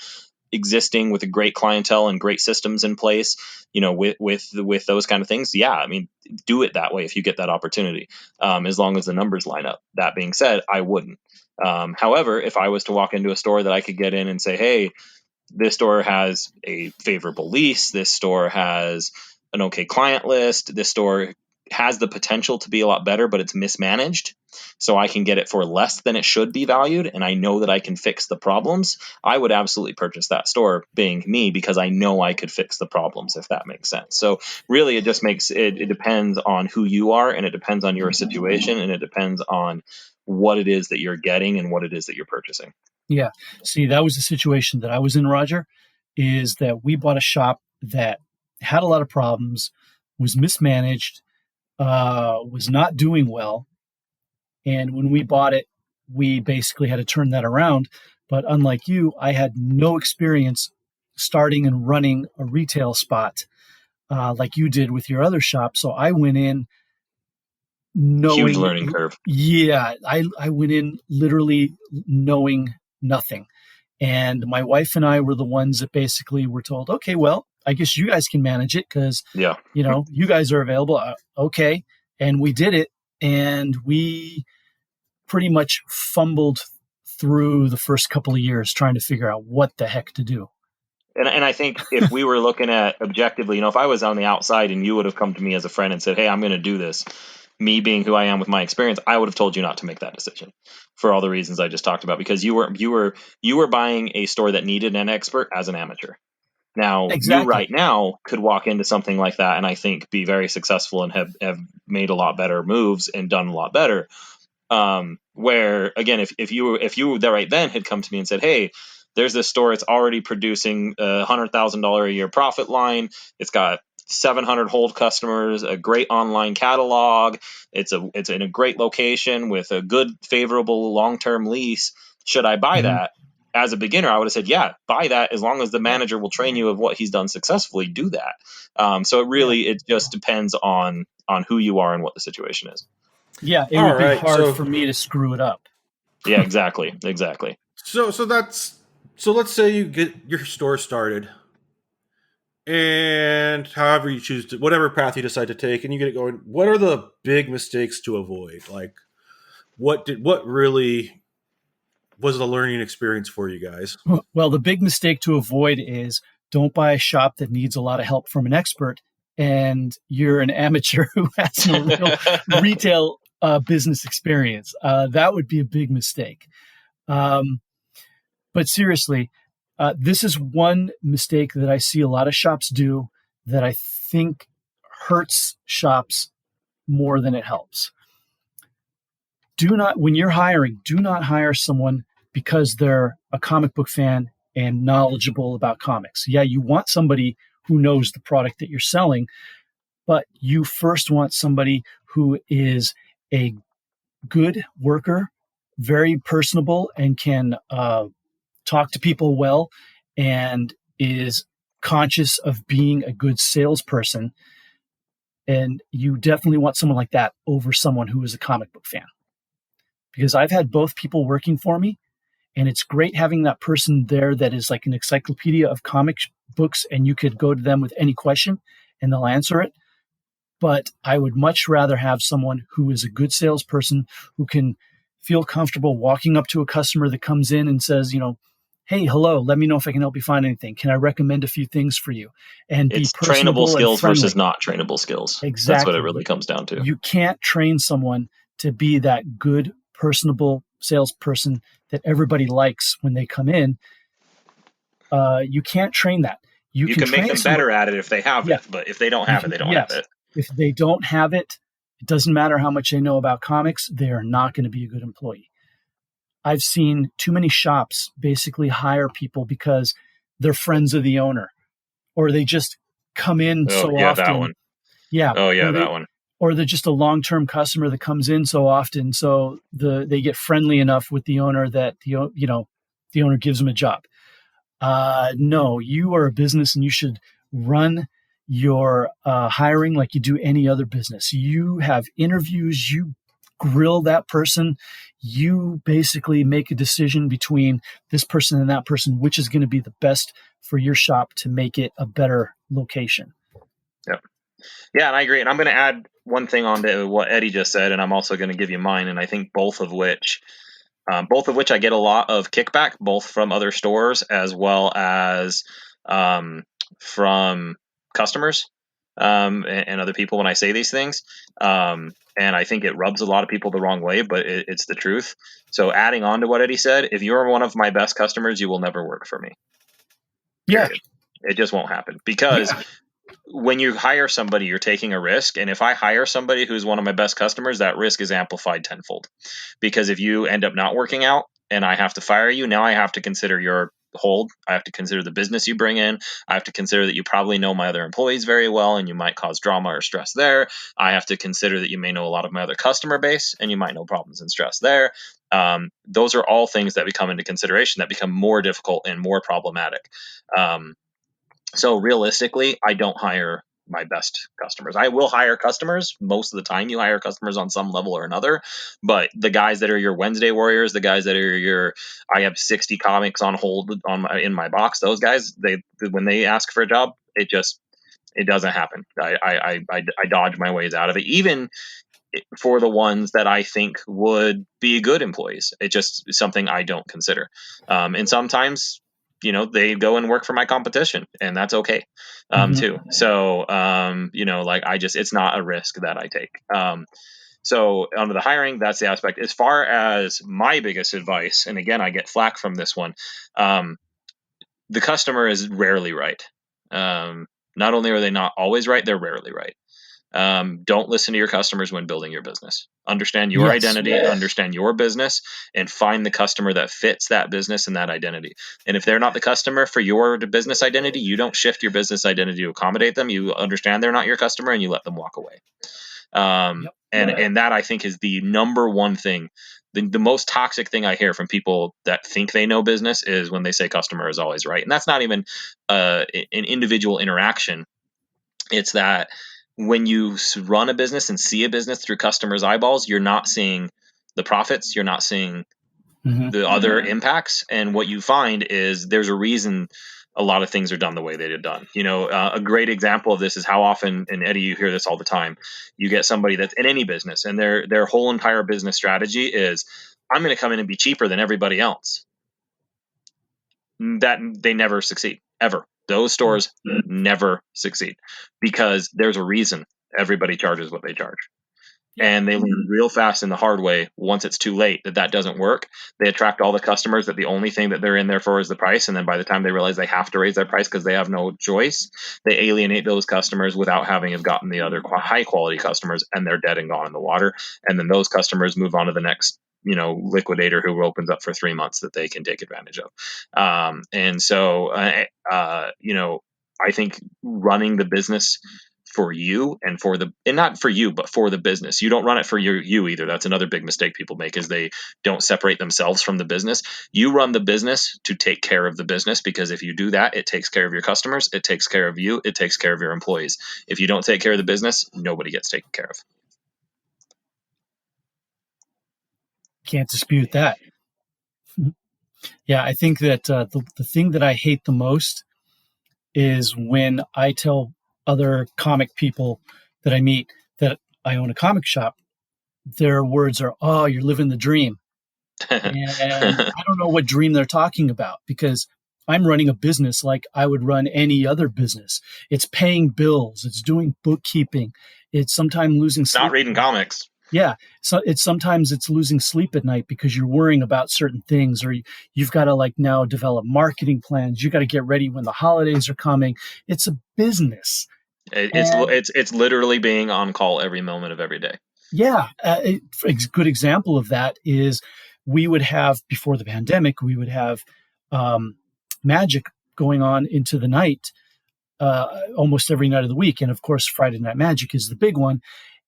existing with a great clientele and great systems in place, with those kind of things, yeah, I mean, do it that way if you get that opportunity, as long as the numbers line up. That being said, I wouldn't. However, if I was to walk into a store that I could get in and say, hey, this store has a favorable lease, this store has an okay client list, this store has the potential to be a lot better, but it's mismanaged, so I can get it for less than it should be valued, and I know that I can fix the problems, I would absolutely purchase that store, being me, because I know I could fix the problems, if that makes sense. So really, it just makes it depends on who you are, and it depends on your situation, and it depends on what it is that you're getting and what it is that you're purchasing. Yeah. See, that was the situation that I was in, Roger, is that we bought a shop that had a lot of problems, was mismanaged, was not doing well. And when we bought it, we basically had to turn that around. But unlike you, I had no experience starting and running a retail spot like you did with your other shop. So I went in knowing... Huge learning curve. Yeah. I went in literally knowing nothing. And my wife and I were the ones that basically were told, okay, well, I guess you guys can manage it because, you guys are available. Okay. And we did it. And we pretty much fumbled through the first couple of years trying to figure out what the heck to do. And I think if we were looking at objectively, if I was on the outside and you would have come to me as a friend and said, hey, I'm going to do this, me being who I am with my experience, I would have told you not to make that decision for all the reasons I just talked about, because you were buying a store that needed an expert as an amateur. Now, You right now could walk into something like that and I think be very successful and have made a lot better moves and done a lot better. Where again, if you there right then had come to me and said, hey, there's this store, it's already producing a $100,000 a year profit line. It's got 700 hold customers, a great online catalog. It's in a great location with a good, favorable long-term lease. Should I buy that? As a beginner, I would have said, yeah, buy that. As long as the manager will train you of what he's done successfully, do that. So it just depends on who you are and what the situation is. Yeah, it would be hard for me to screw it up. Yeah, exactly. So let's say you get your store started, and however you choose to, whatever path you decide to take, and you get it going. What are the big mistakes to avoid? Like, what really was the learning experience for you guys? Well, the big mistake to avoid is don't buy a shop that needs a lot of help from an expert and you're an amateur who has no real retail business experience. That would be a big mistake. But seriously, this is one mistake that I see a lot of shops do that I think hurts shops more than it helps. When you're hiring, do not hire someone because they're a comic book fan and knowledgeable about comics. Yeah, you want somebody who knows the product that you're selling, but you first want somebody who is a good worker, very personable, and can talk to people well, and is conscious of being a good salesperson. And you definitely want someone like that over someone who is a comic book fan. Because I've had both people working for me, and it's great having that person there that is like an encyclopedia of comic books, and you could go to them with any question and they'll answer it. But I would much rather have someone who is a good salesperson, who can feel comfortable walking up to a customer that comes in and says, hey, hello, let me know if I can help you find anything. Can I recommend a few things for you? And it's trainable skills versus not trainable skills. Exactly. That's what it really comes down to. You can't train someone to be that good, personable salesperson that everybody likes when they come in. You can't train that. You can make them better at it if they have it, but if they don't have it, they don't have it. If they don't have it, it doesn't matter how much they know about comics, they are not going to be a good employee. I've seen too many shops basically hire people because they're friends of the owner, or they just come in often. That one. Yeah. Oh, yeah, that one. Or they're just a long-term customer that comes in so often, so they get friendly enough with the owner that the owner gives them a job. No, you are a business, and you should run your hiring like you do any other business. You have interviews, you grill that person, you basically make a decision between this person and that person, which is going to be the best for your shop to make it a better location. Yep. Yeah, and I agree. And I'm going to add one thing on to what Eddie just said, and I'm also going to give you mine. And I think both of which I get a lot of kickback, both from other stores as well as from customers and other people when I say these things. And I think it rubs a lot of people the wrong way, but it's the truth. So adding on to what Eddie said, if you're one of my best customers, you will never work for me. Yeah. It just won't happen because when you hire somebody, you're taking a risk. And if I hire somebody who's one of my best customers, that risk is amplified tenfold. Because if you end up not working out and I have to fire you, now I have to consider your hold. I have to consider the business you bring in. I have to consider that you probably know my other employees very well and you might cause drama or stress there. I have to consider that you may know a lot of my other customer base and you might know problems and stress there. Those are all things that come into consideration that become more difficult and more problematic. So realistically, I don't hire my best customers. I will hire customers. Most of the time you hire customers on some level or another, but the guys that are your Wednesday warriors, the guys that are I have 60 comics on hold in my box, those guys, when they ask for a job, it doesn't happen. I dodge my ways out of it, even for the ones that I think would be good employees. It's just something I don't consider. And sometimes, they go and work for my competition, and that's okay, too. So, it's not a risk that I take. So under the hiring, that's the aspect. As far as my biggest advice, and again, I get flack from this one, the customer is rarely right. Not only are they not always right, they're rarely right. Don't listen to your customers when building your business. Understand your identity, understand your business, and find the customer that fits that business and that identity. And if they're not the customer for your business identity, you don't shift your business identity to accommodate them. You understand they're not your customer and you let them walk away. And that, I think, is the number one thing. The most toxic thing I hear from people that think they know business is when they say customer is always right. And that's not even an individual interaction. It's that when you run a business and see a business through customers' eyeballs, you're not seeing the profits, you're not seeing the other impacts. And what you find is there's a reason a lot of things are done the way they're done. A great example of this is how often, and Eddie, you hear this all the time, you get somebody that's in any business and their whole entire business strategy is, I'm going to come in and be cheaper than everybody else. That they never succeed, ever. Those stores never succeed because there's a reason everybody charges what they charge. And they learn real fast in the hard way, once it's too late, that doesn't work. They attract all the customers that the only thing that they're in there for is the price. And then by the time they realize they have to raise their price because they have no choice, they alienate those customers without having gotten the other high quality customers, and they're dead and gone in the water. And then those customers move on to the next liquidator who opens up for 3 months that they can take advantage of. And so, I think running the business for you and not for you, but for the business. You don't run it for you either. That's another big mistake people make, is they don't separate themselves from the business. You run the business to take care of the business, because if you do that, it takes care of your customers, it takes care of you, it takes care of your employees. If you don't take care of the business, nobody gets taken care of. Can't dispute that. Yeah, I think that the thing that I hate the most is when I tell other comic people that I meet that I own a comic shop, their words are, "Oh, you're living the dream." And I don't know what dream they're talking about, because I'm running a business like I would run any other business. It's paying bills. It's doing bookkeeping. It's sometimes losing sleep. Not reading comics. Yeah. So sometimes it's losing sleep at night because you're worrying about certain things, or you've got to now develop marketing plans. You got to get ready when the holidays are coming. It's a business. It's literally being on call every moment of every day. Yeah. A good example of that is we would have, before the pandemic, we would have magic going on into the night almost every night of the week. And of course, Friday Night Magic is the big one.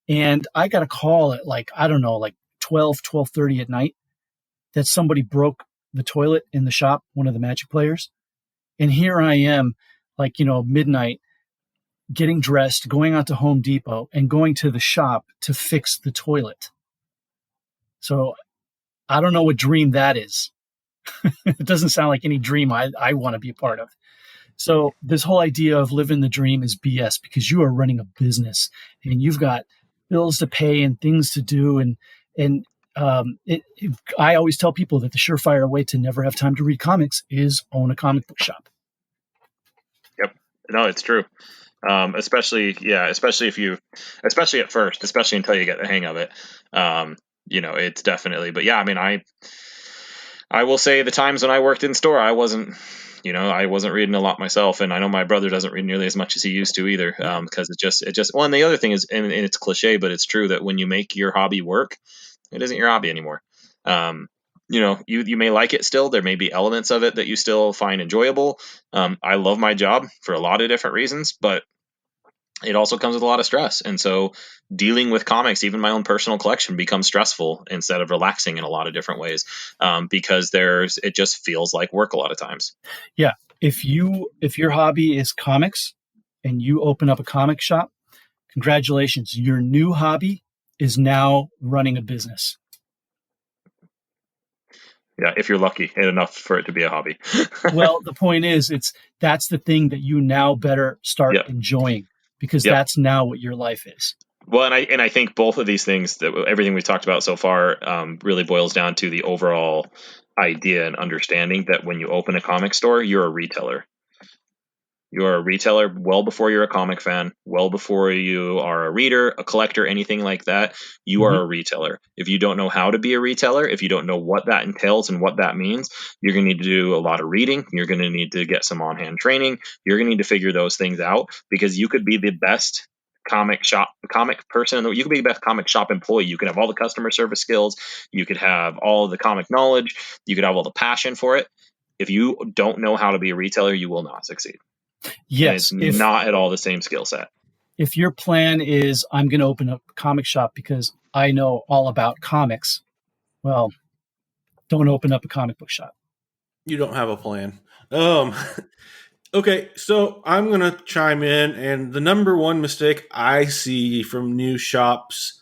And I got a call at 12:30 at night that somebody broke the toilet in the shop, one of the Magic players. And here I am, midnight, getting dressed, going out to Home Depot and going to the shop to fix the toilet. So I don't know what dream that is. It doesn't sound like any dream I want to be a part of. So this whole idea of living the dream is BS, because you are running a business and you've got bills to pay and things to do. I always tell people that the surefire way to never have time to read comics is own a comic book shop. Yep. No, it's true. Especially at first, especially until you get the hang of it. It's definitely, but yeah, I mean, I will say the times when I worked in store, I wasn't reading a lot myself, and I know my brother doesn't read nearly as much as he used to either. Because it just, well, and the other thing is, and it's cliche, but it's true, that when you make your hobby work, it isn't your hobby anymore. You may like it still. There may be elements of it that you still find enjoyable. I love my job for a lot of different reasons, but it also comes with a lot of stress. And so dealing with comics, even my own personal collection, becomes stressful instead of relaxing in a lot of different ways, because it just feels like work a lot of times. Yeah. If your hobby is comics and you open up a comic shop, congratulations. Your new hobby is now running a business. Yeah, if you're lucky enough for it to be a hobby. Well, the point is, that's the thing that you now better start enjoying, because that's now what your life is. Well, and I think both of these things, everything we've talked about so far, really boils down to the overall idea and understanding that when you open a comic store, you're a retailer. You're a retailer well before you're a comic fan, well before you are a reader, a collector, anything like that. You are a retailer. If you don't know how to be a retailer, if you don't know what that entails and what that means, you're going to need to do a lot of reading. You're going to need to get some on-hand training. You're going to need to figure those things out, because you could be the best comic person. You could be the best comic shop employee. You could have all the customer service skills. You could have all the comic knowledge. You could have all the passion for it. If you don't know how to be a retailer, you will not succeed. Yes. And it's not at all the same skill set. If your plan is, I'm going to open a comic shop because I know all about comics, well, don't open up a comic book shop. You don't have a plan. Okay, so I'm going to chime in, and the number one mistake I see from new shops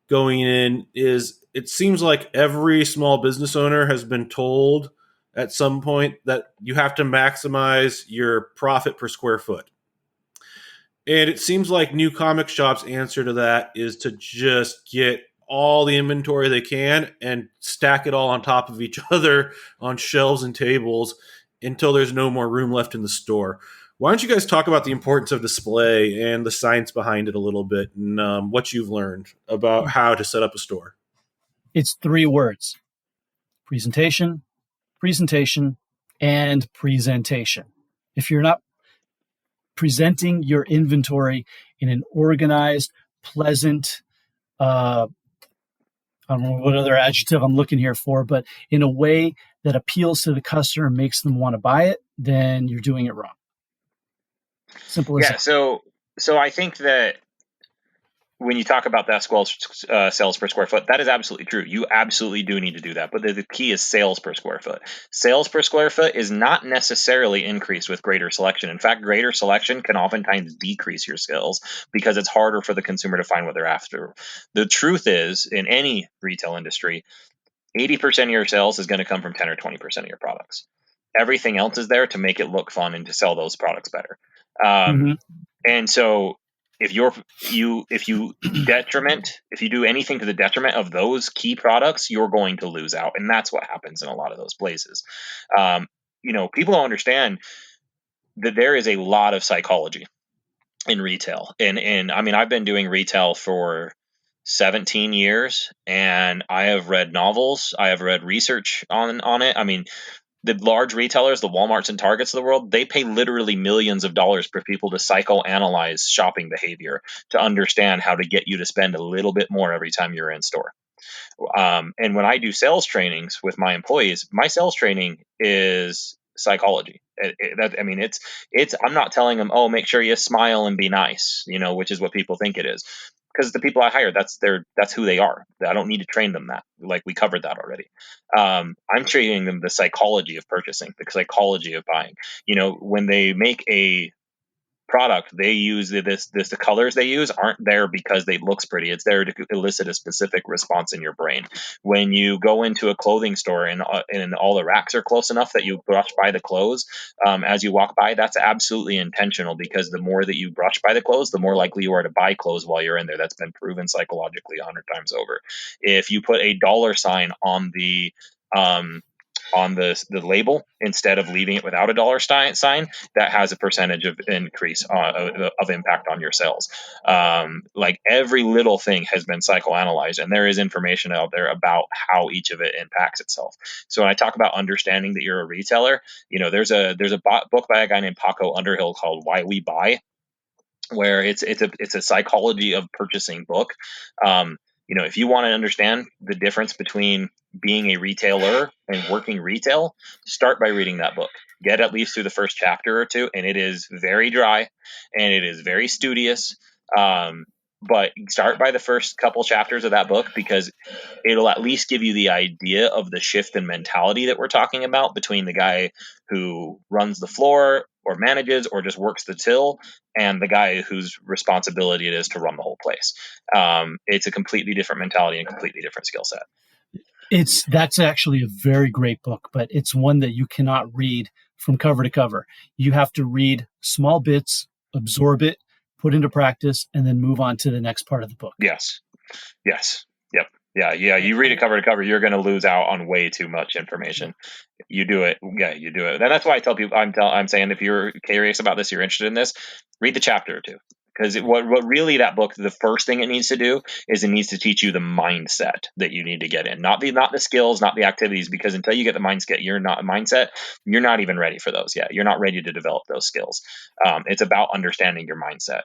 going in is, it seems like every small business owner has been told at some point that you have to maximize your profit per square foot. And it seems like new comic shops' answer to that is to just get all the inventory they can and stack it all on top of each other on shelves and tables until there's no more room left in the store. Why don't you guys talk about the importance of display and the science behind it a little bit, and what you've learned about how to set up a store? It's 3 words: presentation, presentation, and presentation. If you're not presenting your inventory in an organized, pleasant, I don't know what other adjective I'm looking here for, but in a way that appeals to the customer and makes them want to buy it, then you're doing it wrong. Simple as that. So I think that when you talk about that sales per square foot, that is absolutely true. You absolutely do need to do that. But the key is sales per square foot. Sales per square foot is not necessarily increased with greater selection. In fact, greater selection can oftentimes decrease your sales because it's harder for the consumer to find what they're after. The truth is, in any retail industry, 80% of your sales is going to come from 10 or 20% of your products. Everything else is there to make it look fun and to sell those products better. And so if you do anything to the detriment of those key products, you're going to lose out. And that's what happens in a lot of those places. People don't understand that there is a lot of psychology in retail. And I mean, I've been doing retail for 17 years, and I have read novels. I have read research on it. I mean, the large retailers, the Walmarts and Targets of the world, they pay literally millions of dollars for people to psychoanalyze shopping behavior to understand how to get you to spend a little bit more every time you're in store. And when I do sales trainings with my employees, my sales training is psychology. I'm not telling them, oh, make sure you smile and be nice, which is what people think it is. Because the people I hire, that's who they are. I don't need to train them that. Like, we covered that already. I'm training them the psychology of purchasing, the psychology of buying. When they make a product, they use the colors they use aren't there because it looks pretty. It's there to elicit a specific response in your brain. When you go into a clothing store and all the racks are close enough that you brush by the clothes as you walk by, that's absolutely intentional, because the more that you brush by the clothes, the more likely you are to buy clothes while you're in there. That's been proven psychologically 100 times over. If you put a dollar sign on the label instead of leaving it without a dollar sign, that has a percentage of increase of impact on your sales. Like every little thing has been psychoanalyzed, and there is information out there about how each of it impacts itself. So when I talk about understanding that you're a retailer, there's a book by a guy named Paco Underhill called Why We Buy, where it's a psychology of purchasing book. If you want to understand the difference between being a retailer and working retail, start by reading that book. Get at least through the first chapter or two, and it is very dry and it is very studious. But start by the first couple chapters of that book, because it'll at least give you the idea of the shift in mentality that we're talking about between the guy who runs the floor or manages or just works the till and the guy whose responsibility it is to run the whole place. It's a completely different mentality and completely different skill set. That's actually a very great book, but it's one that you cannot read from cover to cover. You have to read small bits, absorb it, put into practice, and then move on to the next part of the book. Yes. Yep. Yeah. You read it cover to cover, you're going to lose out on way too much information. You do it. Yeah, you do it. And that's why I tell people, I'm saying, if you're curious about this, you're interested in this, read the chapter or two. Because what really that book, the first thing it needs to do is it needs to teach you the mindset that you need to get in, not the skills, not the activities. Because until you get the mindset, you're not even ready for those yet. You're not ready to develop those skills. It's about understanding your mindset.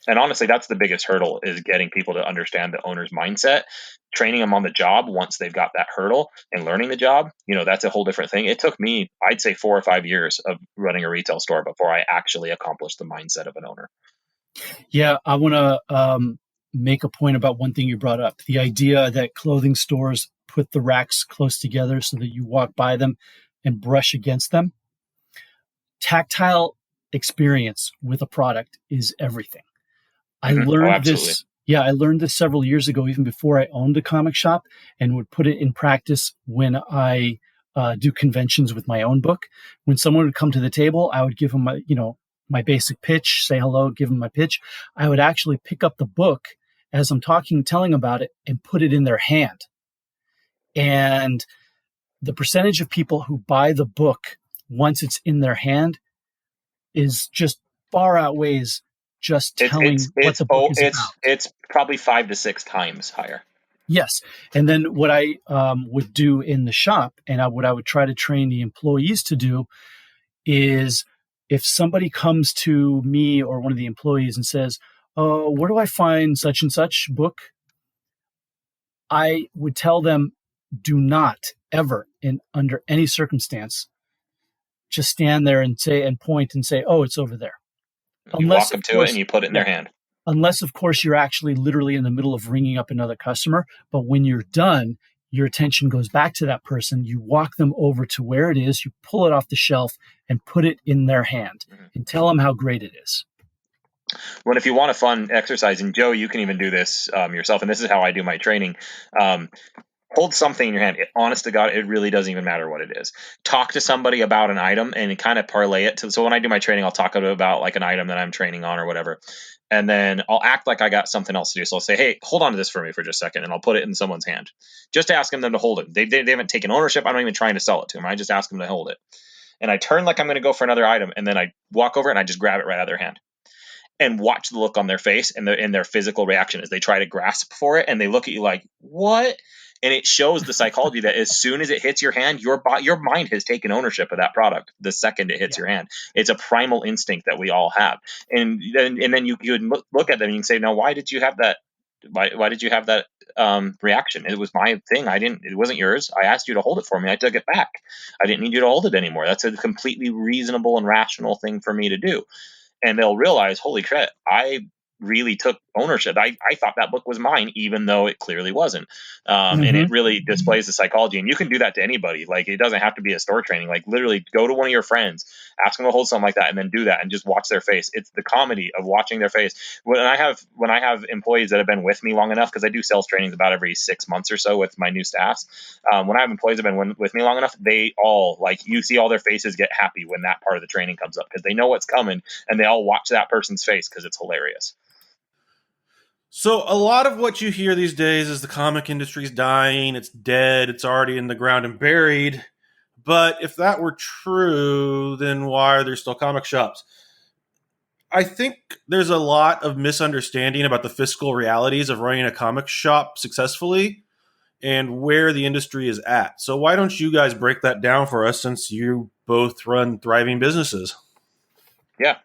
And honestly, that's the biggest hurdle, is getting people to understand the owner's mindset, training them on the job once they've got that hurdle, and learning the job. That's a whole different thing. It took me, I'd say, 4 or 5 years of running a retail store before I actually accomplished the mindset of an owner. Yeah, I want to make a point about one thing you brought up, the idea that clothing stores put the racks close together so that you walk by them and brush against them. Tactile experience with a product is everything. I learned this. Yeah, I learned this several years ago, even before I owned a comic shop, and would put it in practice when I do conventions with my own book. When someone would come to the table, I would give them my basic pitch, say hello, give them my pitch. I would actually pick up the book as I'm telling about it, and put it in their hand. And the percentage of people who buy the book once it's in their hand is just far outweighs just telling what the book is about. It's probably 5 to 6 times higher. Yes. And then what I would do in the shop, and what I would try to train the employees to do, is if somebody comes to me or one of the employees and says, "Oh, where do I find such and such book?" I would tell them, do not ever, under any circumstance, just stand there and point and say, "Oh, it's over there." You walk them to it and you put it in their hand. Unless, of course, you're actually literally in the middle of ringing up another customer. But when you're done, your attention goes back to that person. You walk them over to where it is. You pull it off the shelf and put it in their hand and tell them how great it is. Well, if you want a fun exercise, and Joe, you can even do this yourself, and this is how I do my training. Hold something in your hand. Honest to God, it really doesn't even matter what it is. Talk to somebody about an item and kind of parlay it. So when I do my training, I'll talk about like an item that I'm training on or whatever. And then I'll act like I got something else to do. So I'll say, "Hey, hold on to this for me for just a second." And I'll put it in someone's hand. Just asking them to hold it. They haven't taken ownership. I'm not even trying to sell it to them. I just ask them to hold it. And I turn like I'm going to go for another item. And then I walk over and I just grab it right out of their hand. And watch the look on their face and their physical reaction as they try to grasp for it. And they look at you like, "What?" And it shows the psychology that as soon as it hits your hand, your mind has taken ownership of that product the second it hits your hand. It's a primal instinct that we all have. And then you would look at them and you can say, "No, why did you have that? Why did you have that reaction? It was my thing. It wasn't yours. I asked you to hold it for me. I took it back. I didn't need you to hold it anymore. That's a completely reasonable and rational thing for me to do." And they'll realize, holy crap, I really took ownership. I thought that book was mine, even though it clearly wasn't. And it really displays the psychology. And you can do that to anybody. Like, it doesn't have to be a store training. Like, literally go to one of your friends, ask them to hold something like that, and then do that and just watch their face. It's the comedy of watching their face. When I have employees that have been with me long enough, because I do sales trainings about every 6 months or so with my new staffs. When I have employees that have been with me long enough, they all, like, you see all their faces get happy when that part of the training comes up, because they know what's coming, and they all watch that person's face because it's hilarious. So a lot of what you hear these days is the comic industry's dying, it's dead, it's already in the ground and buried. But if that were true, then why are there still comic shops? I think there's a lot of misunderstanding about the fiscal realities of running a comic shop successfully and where the industry is at. So why don't you guys break that down for us, since you both run thriving businesses? Yeah.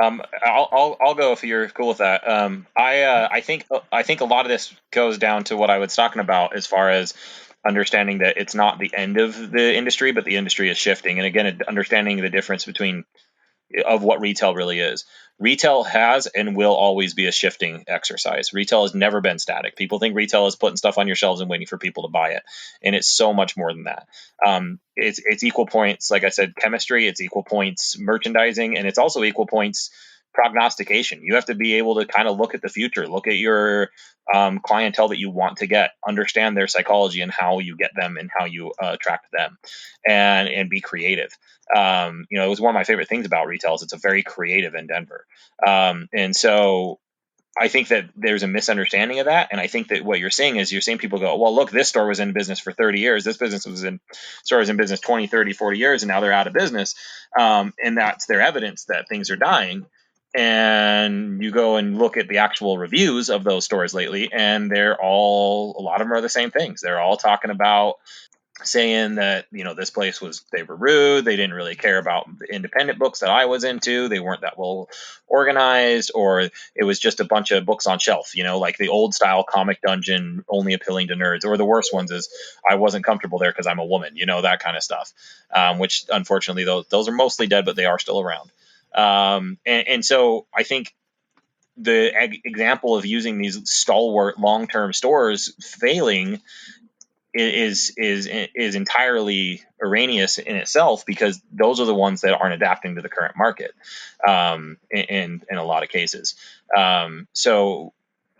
I'll go if you're cool with that. I think a lot of this goes down to what I was talking about, as far as understanding that it's not the end of the industry, but the industry is shifting. And again, understanding the difference of what retail really is. Retail has and will always be a shifting exercise. Retail has never been static. People think retail is putting stuff on your shelves and waiting for people to buy it. And it's so much more than that. It's equal points, like I said, chemistry, it's equal points merchandising, and it's also equal points prognostication. You have to be able to kind of look at the future, look at your clientele that you want to get, understand their psychology and how you get them and how you attract them, and be creative. It was one of my favorite things about retail is it's a very creative endeavor. And so I think that there's a misunderstanding of that. And I think that what you're seeing is you're seeing people go, well, look, this store was in business for 30 years. This store was in business 20, 30, 40 years, and now they're out of business. And that's their evidence that things are dying. And you go and look at the actual reviews of those stores lately, and a lot of them are the same things. They're all talking about saying that, this place they were rude. They didn't really care about the independent books that I was into. They weren't that well organized, or it was just a bunch of books on shelf, like the old style comic dungeon, only appealing to nerds. Or the worst ones is I wasn't comfortable there because I'm a woman, that kind of stuff, which unfortunately those are mostly dead, but they are still around. And so I think the example of using these stalwart long-term stores failing is entirely erroneous in itself, because those are the ones that aren't adapting to the current market in a lot of cases. So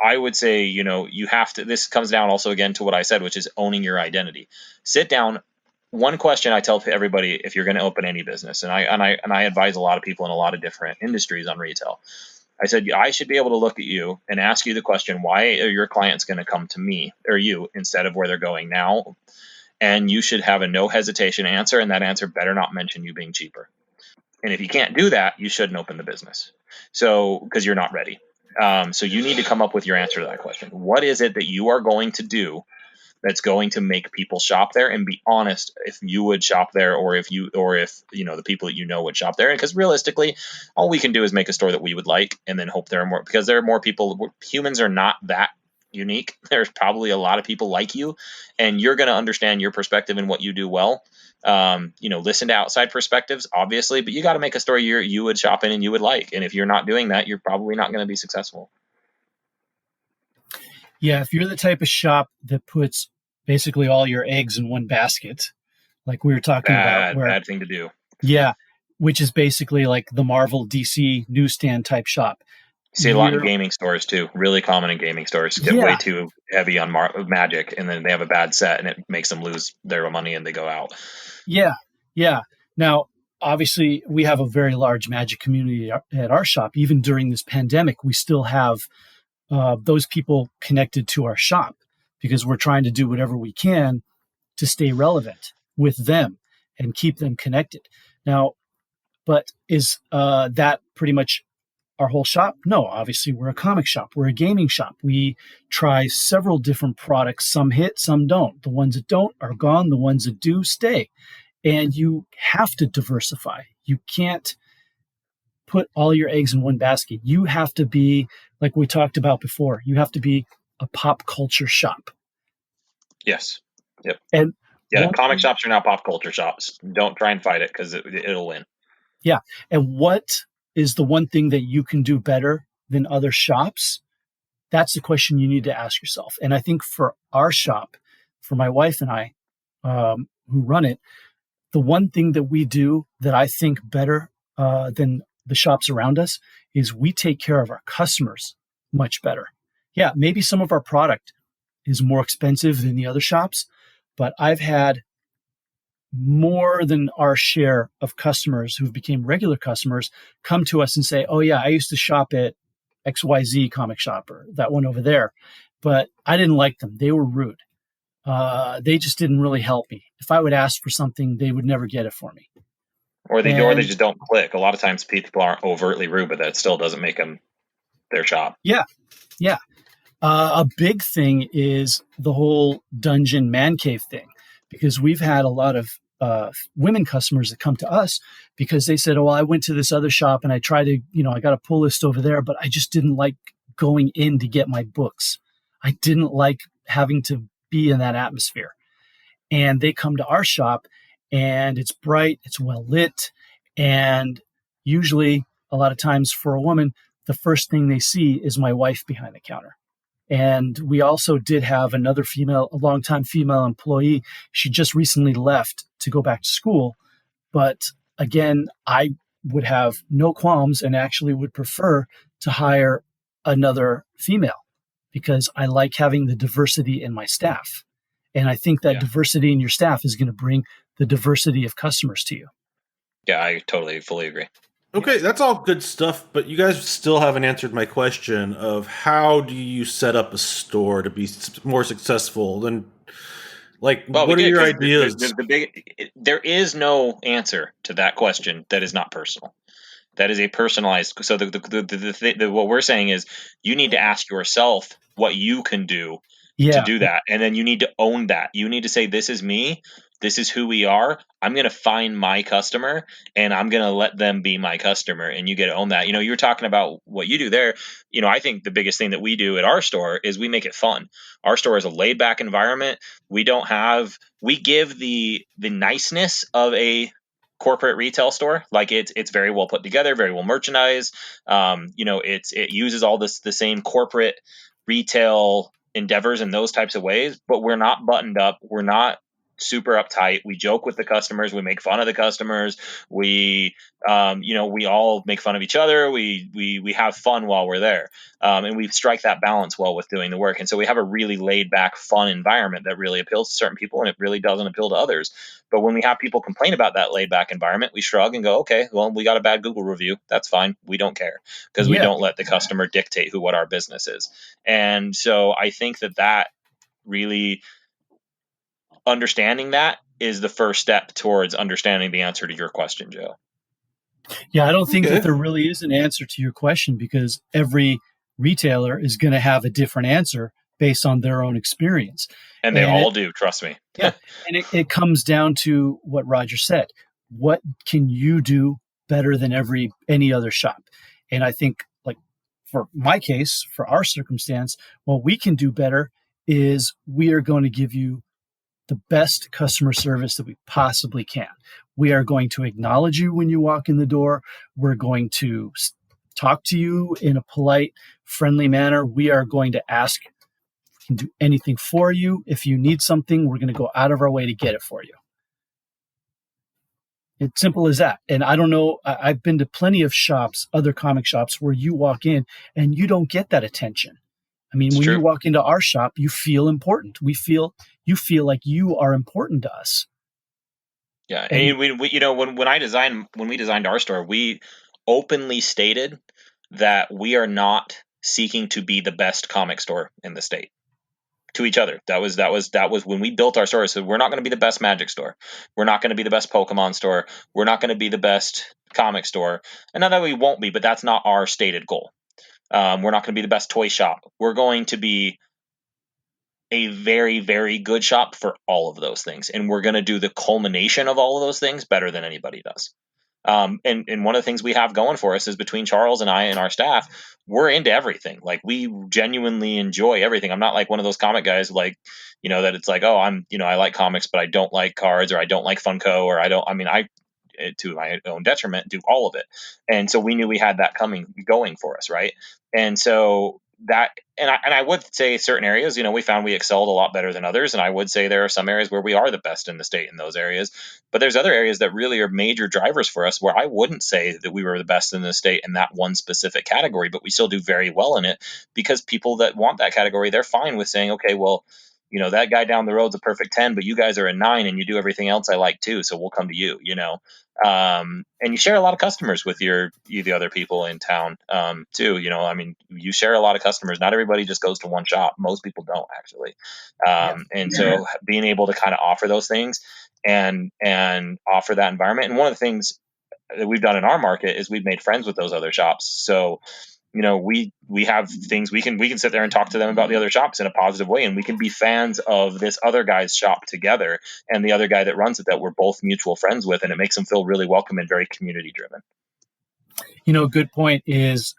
I would say, you have to, this comes down also again to what I said, which is owning your identity. Sit down. One question I tell everybody if you're going to open any business, and I advise a lot of people in a lot of different industries on retail. I said, I should be able to look at you and ask you the question, why are your clients going to come to me or you instead of where they're going now? And you should have a no hesitation answer, and that answer better not mention you being cheaper. And if you can't do that, you shouldn't open the business. So, because you're not ready. So you need to come up with your answer to that question. What is it that you are going to do that's going to make people shop there? And be honest if you would shop there, or if the people that would shop there. Because realistically, all we can do is make a store that we would like, and then hope there are more, because there are more people. Humans are not that unique. There's probably a lot of people like you, and you're going to understand your perspective and what you do well. Listen to outside perspectives, obviously, but you got to make a store you would shop in and you would like. And if you're not doing that, you're probably not going to be successful. Yeah, if you're the type of shop that puts basically all your eggs in one basket, like we were talking about. Bad thing to do. Yeah, which is basically like the Marvel DC newsstand type shop. You see a lot in gaming stores too. Really common in gaming stores. Get way too heavy on Magic, and then they have a bad set, and it makes them lose their money, and they go out. Yeah. Now, obviously, we have a very large Magic community at our shop. Even during this pandemic, we still have those people connected to our shop, because we're trying to do whatever we can to stay relevant with them and keep them connected. Now, but is that pretty much our whole shop? No, obviously we're a comic shop. We're a gaming shop. We try several different products. Some hit, some don't. The ones that don't are gone. The ones that do stay. And you have to diversify. You can't put all your eggs in one basket. You have to be, like we talked about before, you have to be a pop culture shop. Yes. Yep. And comic shops are now pop culture shops. Don't try and fight it, because it'll win. Yeah. And what is the one thing that you can do better than other shops? That's the question you need to ask yourself. And I think for our shop, for my wife and I, who run it, the one thing that we do that I think better than the shops around us is we take care of our customers much better. Yeah, maybe some of our product is more expensive than the other shops, but I've had more than our share of customers who've became regular customers come to us and say, oh yeah, I used to shop at XYZ comic shop, or that one over there, but I didn't like them. They were rude. They just didn't really help me. If I would ask for something, they would never get it for me. Or they just don't click. A lot of times people aren't overtly rude, but that still doesn't make them their shop. Yeah. Yeah. A big thing is the whole dungeon man cave thing, because we've had a lot of women customers that come to us because they said, oh, well, I went to this other shop and I tried to, I got a pull list over there, but I just didn't like going in to get my books. I didn't like having to be in that atmosphere. And they come to our shop and it's bright, it's well lit. And usually a lot of times for a woman, the first thing they see is my wife behind the counter. And we also did have another a longtime female employee. She just recently left to go back to school. But again, I would have no qualms and actually would prefer to hire another female because I like having the diversity in my staff. And I think that diversity in your staff is going to bring the diversity of customers to you. Yeah, I fully agree. Okay, that's all good stuff, but you guys still haven't answered my question of how do you set up a store to be more successful than, what are your ideas? There is no answer to that question that is not personal. That is a personalized. So what we're saying is you need to ask yourself what you can do to do that, and then you need to own that. You need to say, "This is me. This is who we are. I'm going to find my customer and I'm going to let them be my customer." And you get to own that. You were talking about what you do there. I think the biggest thing that we do at our store is we make it fun. Our store is a laid back environment. We give the niceness of a corporate retail store. Like it's very well put together, very well merchandised. It uses all the same corporate retail endeavors in those types of ways, but we're not buttoned up. We're not super uptight. We joke with the customers. We make fun of the customers. We all make fun of each other. We have fun while we're there. And we strike that balance well with doing the work. And so we have a really laid back, fun environment that really appeals to certain people and it really doesn't appeal to others. But when we have people complain about that laid back environment, we shrug and go, okay, well, we got a bad Google review. That's fine. We don't care because we don't let the customer dictate what our business is. And so I think that really understanding that is the first step towards understanding the answer to your question, Joe. Yeah, I don't think that there really is an answer to your question because every retailer is going to have a different answer based on their own experience. And they all do, trust me. Yeah, and it comes down to what Roger said. What can you do better than any other shop? And I think, like for my case, for our circumstance, what we can do better is we are going to give you the best customer service that we possibly can. We are going to acknowledge you when you walk in the door. We're going to talk to you in a polite, friendly manner. We are going to ask if we can do anything for you. If you need something, we're going to go out of our way to get it for you. It's simple as that. And I don't know, I've been to plenty of shops, other comic shops, where you walk in and you don't get that attention. I mean, when you walk into our shop, you feel important. You feel like you are important to us. Yeah, and when we designed our store, we openly stated that we are not seeking to be the best comic store in the state. To each other, that was when we built our store. So we're not going to be the best Magic store. We're not going to be the best Pokemon store. We're not going to be the best comic store. And not that we won't be, but that's not our stated goal. We're not going to be the best toy shop. We're going to be a very, very good shop for all of those things. And we're going to do the culmination of all of those things better than anybody does. And one of the things we have going for us is between Charles and I and our staff, we're into everything. Like we genuinely enjoy everything. I'm not like one of those comic guys, that it's like, oh, I like comics, but I don't like cards or I don't like Funko or to my own detriment, do all of it. And so we knew we had that going for us, right? And so that, and I would say certain areas, we found we excelled a lot better than others. And I would say there are some areas where we are the best in the state in those areas. But there's other areas that really are major drivers for us where I wouldn't say that we were the best in the state in that one specific category, but we still do very well in it, because people that want that category, they're fine with saying, okay, well, that guy down the road's a perfect 10, but you guys are a 9 and you do everything else I like too. So we'll come to you, and you share a lot of customers with the other people in town, too. You share a lot of customers. Not everybody just goes to one shop. Most people don't, actually. So being able to kind of offer those things and offer that environment. And one of the things that we've done in our market is we've made friends with those other shops. So, we have things we can sit there and talk to them about the other shops in a positive way, and we can be fans of this other guy's shop together and the other guy that runs it that we're both mutual friends with, and it makes them feel really welcome and very community driven. A good point is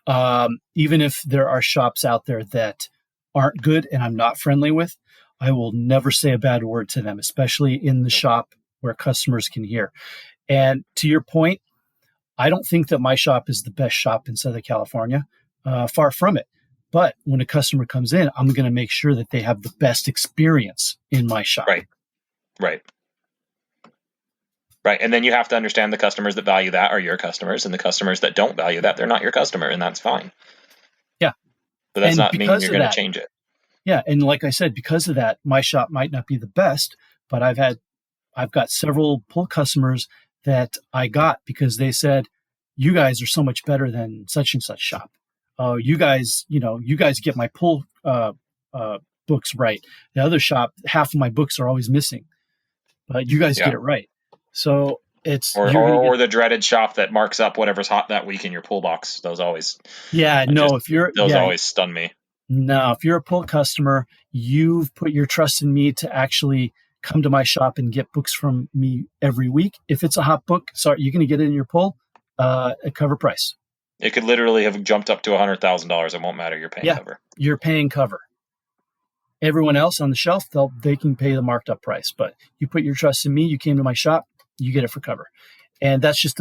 even if there are shops out there that aren't good and I'm not friendly with, I will never say a bad word to them, especially in the shop where customers can hear. And to your point, I don't think that my shop is the best shop in Southern California. Far from it. But when a customer comes in, I'm going to make sure that they have the best experience in my shop. Right. And then you have to understand the customers that value that are your customers, and the customers that don't value that, they're not your customer, and that's fine. Yeah. But that's not mean you're going to change it. Yeah. And like I said, because of that, my shop might not be the best, but I've got several pull customers that I got because they said, you guys are so much better than such and such shop. You guys get my pull books right. The other shop, half of my books are always missing, but you guys get it right. So it's or the dreaded shop that marks up whatever's hot that week in your pull box. Those always always stun me. No, if you're a pull customer, you've put your trust in me to actually come to my shop and get books from me every week. If it's a hot book, sorry, you're going to get it in your pull at cover price. It could literally have jumped up to $100,000. It won't matter. You're paying cover. You're paying cover. Everyone else on the shelf, they can pay the marked up price. But you put your trust in me. You came to my shop. You get it for cover. And that's just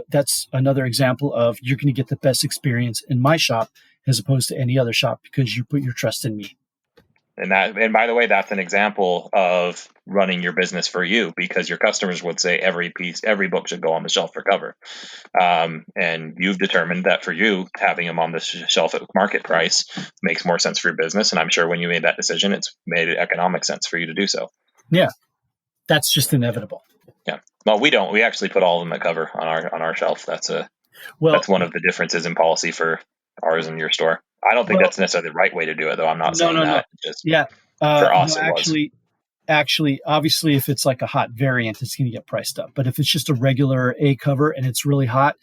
that's another example of you're going to get the best experience in my shop as opposed to any other shop because you put your trust in me. And by the way, that's an example of running your business for you, because your customers would say every book should go on the shelf for cover. And you've determined that for you, having them on the shelf at market price makes more sense for your business. And I'm sure when you made that decision, it's made economic sense for you to do so. Yeah, that's just inevitable. Yeah. Well, we don't. We actually put all of them at cover on our shelf. That's one of the differences in policy for ours and your store. I don't think that's necessarily the right way to do it, though. I'm not saying that. Just for us, actually, obviously, if it's like a hot variant, it's going to get priced up. But if it's just a regular A cover and it's really hot,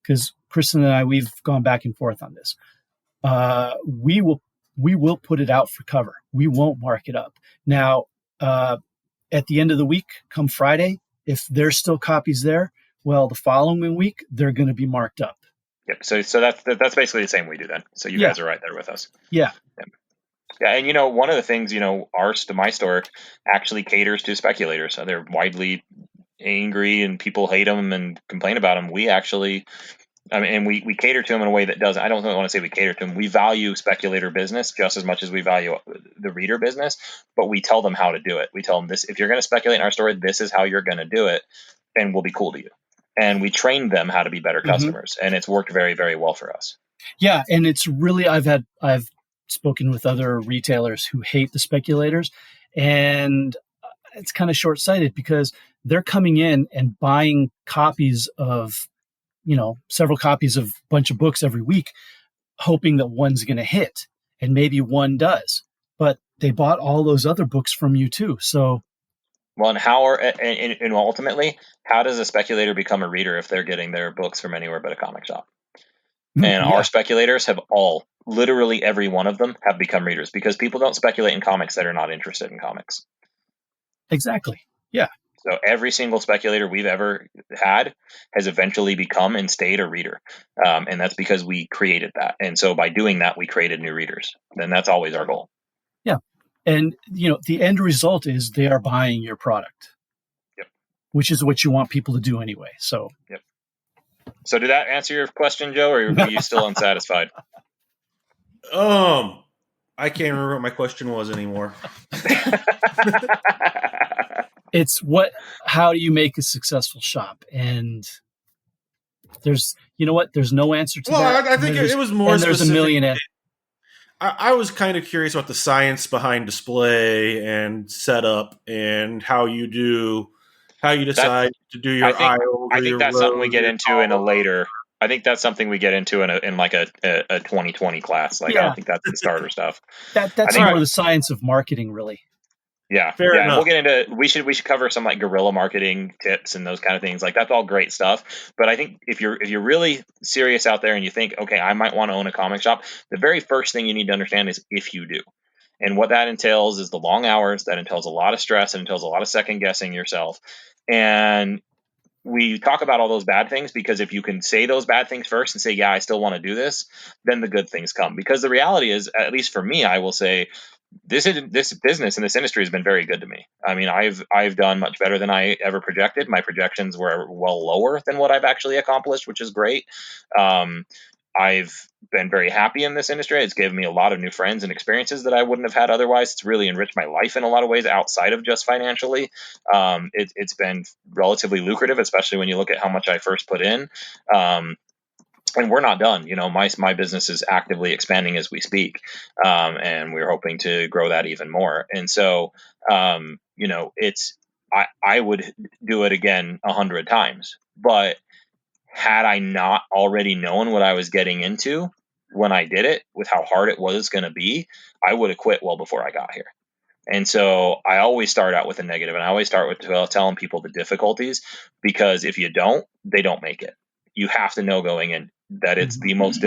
because Kristen and I, we've gone back and forth on this. We will put it out for cover. We won't mark it up. Now, at the end of the week, come Friday, if there's still copies there, well, the following week they're going to be marked up. Yep. So that's basically the same we do then. So you guys are right there with us. Yeah. Yeah. And one of the things, my store actually caters to speculators. So they're widely angry and people hate them and complain about them. We actually, we cater to them in a way that doesn't, I don't want to say we cater to them. We value speculator business just as much as we value the reader business, but we tell them how to do it. We tell them this, if you're going to speculate in our store, this is how you're going to do it, and we'll be cool to you. And we train them how to be better customers, and it's worked very, very well for us. Yeah, and it's really I've spoken with other retailers who hate the speculators, and it's kind of short-sighted because they're coming in and buying copies of, several copies of a bunch of books every week, hoping that one's going to hit, and maybe one does, but they bought all those other books from you too, so. Well, and ultimately, how does a speculator become a reader if they're getting their books from anywhere but a comic shop? And our speculators have literally every one of them have become readers, because people don't speculate in comics that are not interested in comics. Exactly. Yeah. So every single speculator we've ever had has eventually become and stayed a reader. And that's because we created that. And so by doing that, we created new readers. And that's always our goal. Yeah. And, the end result is they are buying your product. Yep. which is what you want people to do anyway. So, yep. So did that answer your question, Joe, or are you still unsatisfied? I can't remember what my question was anymore. It's how do you make a successful shop? And there's no answer to that. I think it was more and there's specific. A million. I was kind of curious about the science behind display and setup and how you decide to do your aisle. I think that's something we get into in a later. I think that's something we get into in like a 2020 class. Like, I don't think that's the starter stuff. That's more the science of marketing, really. Yeah, fair enough. We'll get into. We should cover some like guerrilla marketing tips and those kind of things. Like, that's all great stuff. But I think if you're really serious out there and you think, okay, I might want to own a comic shop, the very first thing you need to understand is if you do. And what that entails is the long hours. That entails a lot of stress. It entails a lot of second guessing yourself. And we talk about all those bad things because if you can say those bad things first and say, yeah, I still want to do this, then the good things come. Because the reality is, at least for me, I will say, this business and this industry has been very good to me. I mean, I've done much better than I ever projected. My projections were well lower than what I've actually accomplished, which is great. I've been very happy in this industry. It's given me a lot of new friends and experiences that I wouldn't have had otherwise. It's really enriched my life in a lot of ways outside of just financially. It's been relatively lucrative, especially when you look at how much I first put in. And we're not done. My business is actively expanding as we speak, and we're hoping to grow that even more. And so, I would do it again 100 times. But had I not already known what I was getting into when I did it, with how hard it was going to be, I would have quit well before I got here. And so I always start out with a negative, and I always start with telling people the difficulties, because if you don't, they don't make it. You have to know going in that it's the most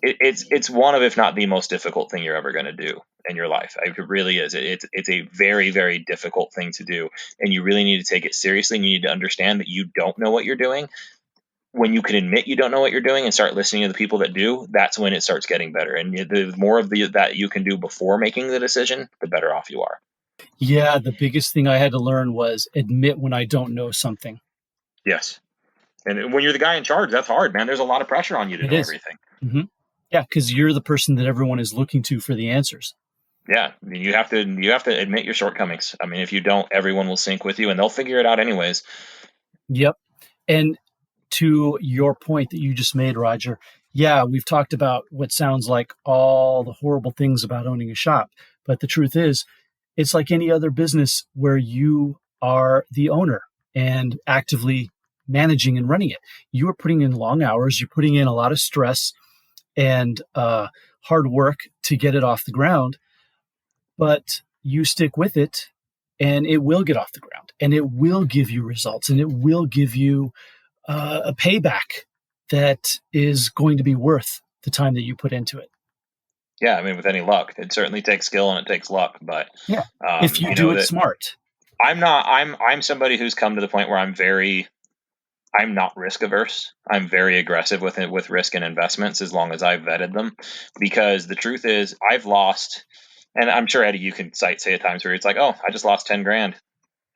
it's one of, if not the most difficult thing you're ever going to do in your life. It really is. It's a very, very difficult thing to do, and you really need to take it seriously. And you need to understand that you don't know what you're doing. When you can admit you don't know what you're doing and start listening to the people that do, that's when it starts getting better. And the more of that you can do before making the decision, the better off you are. Yeah, the biggest thing I had to learn was admit when I don't know something. Yes. And when you're the guy in charge, that's hard, man. There's a lot of pressure on you to know everything. Mm-hmm. Yeah, because you're the person that everyone is looking to for the answers. Yeah, you have to admit your shortcomings. I mean, if you don't, everyone will sync with you, and they'll figure it out anyways. Yep. And to your point that you just made, Roger, yeah, we've talked about what sounds like all the horrible things about owning a shop. But the truth is, it's like any other business where you are the owner and actively managing and running it. You are putting in long hours. You're putting in a lot of stress and hard work to get it off the ground. But you stick with it, and it will get off the ground, and it will give you results, and it will give you a payback that is going to be worth the time that you put into it. Yeah, I mean, with any luck, it certainly takes skill and it takes luck. But yeah, if you do it smart. I'm somebody who's come to the point where I'm not risk averse. I'm very aggressive with risk and investments as long as I've vetted them, because the truth is I've lost, and I'm sure Eddie, you can say at times where it's like, oh, I just lost 10 grand.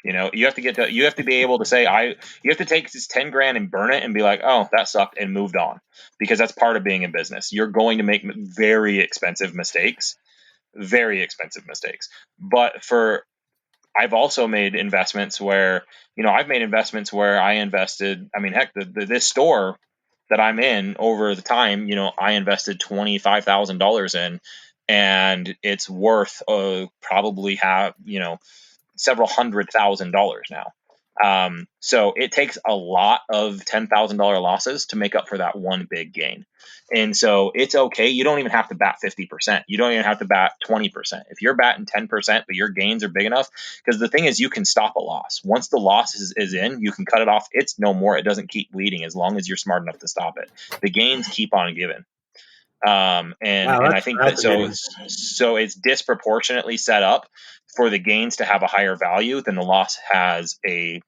You have to be able to say, you have to take this 10 grand and burn it and be like, oh, that sucked, and moved on, because that's part of being in business. You're going to make very expensive mistakes. But I've also made investments where, I invested, I mean, heck, this store that I'm in over the time, I invested $25,000 in, and it's worth probably several $100,000 now. So it takes a lot of $10,000 losses to make up for that one big gain. And so it's okay. You don't even have to bat 50%. You don't even have to bat 20%. If you're batting 10%, but your gains are big enough, because the thing is, you can stop a loss. Once the loss is in, you can cut it off. It's no more. It doesn't keep bleeding as long as you're smart enough to stop it. The gains keep on giving. And I think that so it's disproportionately set up for the gains to have a higher value than the loss has a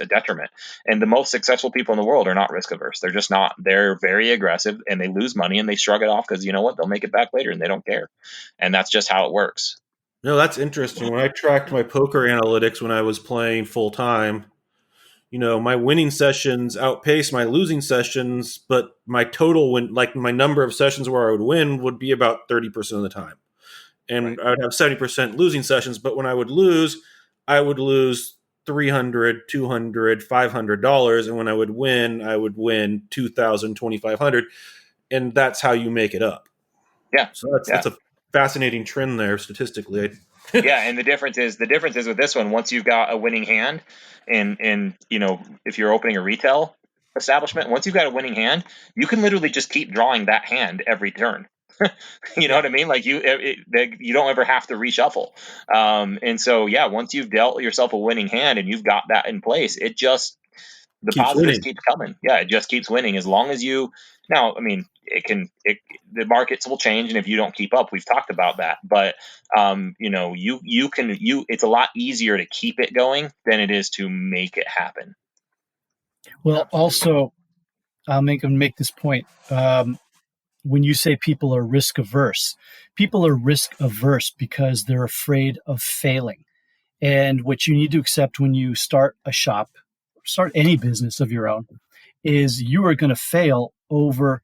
detriment. And the most successful people in the world are not risk averse. They're just not. They're very aggressive, and they lose money and they shrug it off because you know what? They'll make it back later, and they don't care. And that's just how it works. No, that's interesting. When I tracked my poker analytics when I was playing full time, my winning sessions outpace my losing sessions, but my total win, like my number of sessions where I would win, would be about 30% of the time. And I would have 70% losing sessions, but when I would lose $300, $200, $500, and when I would win $2,000, $2,500, and that's how you make it up. Yeah. So that's a fascinating trend there statistically. Yeah, and the difference is with this one. Once you've got a winning hand, and if you're opening a retail establishment, once you've got a winning hand, you can literally just keep drawing that hand every turn. You know what I mean? Like you don't ever have to reshuffle. And so once you've dealt yourself a winning hand and you've got that in place, it just the positives keep coming. Yeah, it just keeps winning as long as you. Now, I mean, the markets will change, and if you don't keep up, we've talked about that. But it's a lot easier to keep it going than it is to make it happen. Well, also, I'll make this point. When you say people are risk averse because they're afraid of failing. And what you need to accept when you start a shop, start any business of your own, is you are going to fail over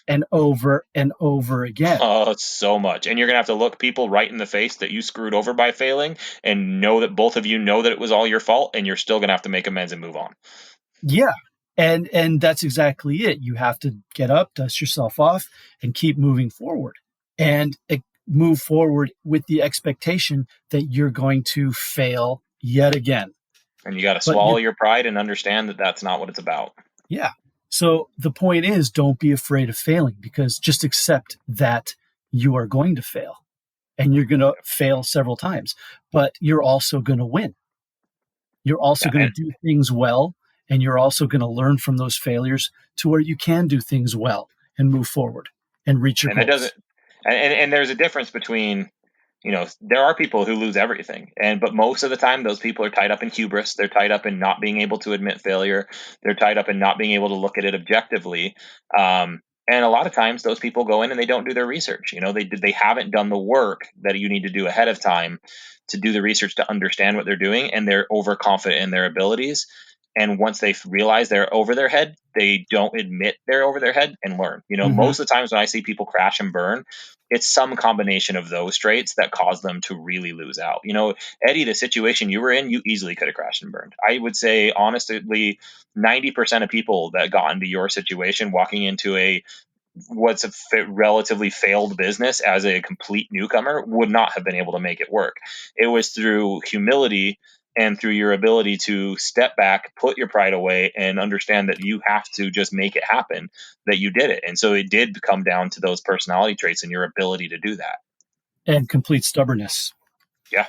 and over and over again. Oh, so much. And you're going to have to look people right in the face that you screwed over by failing and know that both of you know that it was all your fault, and you're still going to have to make amends and move on. Yeah. And that's exactly it. You have to get up, dust yourself off, and keep moving forward. And move forward with the expectation that you're going to fail yet again. And you got to swallow your pride and understand that that's not what it's about. Yeah. So the point is, don't be afraid of failing, because just accept that you are going to fail, and you're going to fail several times, but you're also going to win. You're also going to do things well. And you're also going to learn from those failures to where you can do things well and move forward and reach your goals. And there's a difference between, there are people who lose everything. But most of the time, those people are tied up in hubris. They're tied up in not being able to admit failure. They're tied up in not being able to look at it objectively. And a lot of times those people go in and they don't do their research. They haven't done the work that you need to do ahead of time to do the research to understand what they're doing. And they're overconfident in their abilities. And once they realize they're over their head, they don't admit they're over their head and learn. Most of the times when I see people crash and burn, it's some combination of those traits that cause them to really lose out. Eddie, the situation you were in, you easily could have crashed and burned. I would say, honestly, 90% of people that got into your situation walking into what's a relatively failed business as a complete newcomer would not have been able to make it work. It was through humility and through your ability to step back, put your pride away, and understand that you have to just make it happen, that you did it. And so it did come down to those personality traits and your ability to do that. And complete stubbornness. Yeah,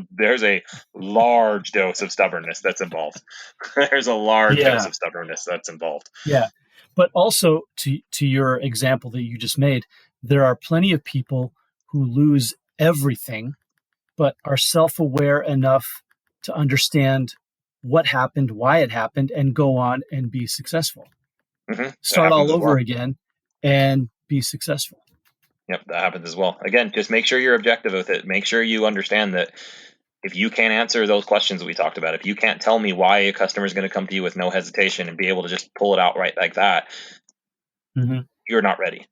there's a large dose of stubbornness that's involved. There's a large dose of stubbornness that's involved. Yeah. But also, to your example that you just made, there are plenty of people who lose everything, but are self-aware enough to understand what happened, why it happened, and go on and be successful. Mm-hmm. Start all over again and be successful. Yep, that happens as well. Again, just make sure you're objective with it. Make sure you understand that if you can't answer those questions we talked about, if you can't tell me why a customer is going to come to you with no hesitation and be able to just pull it out right like that, you're not ready.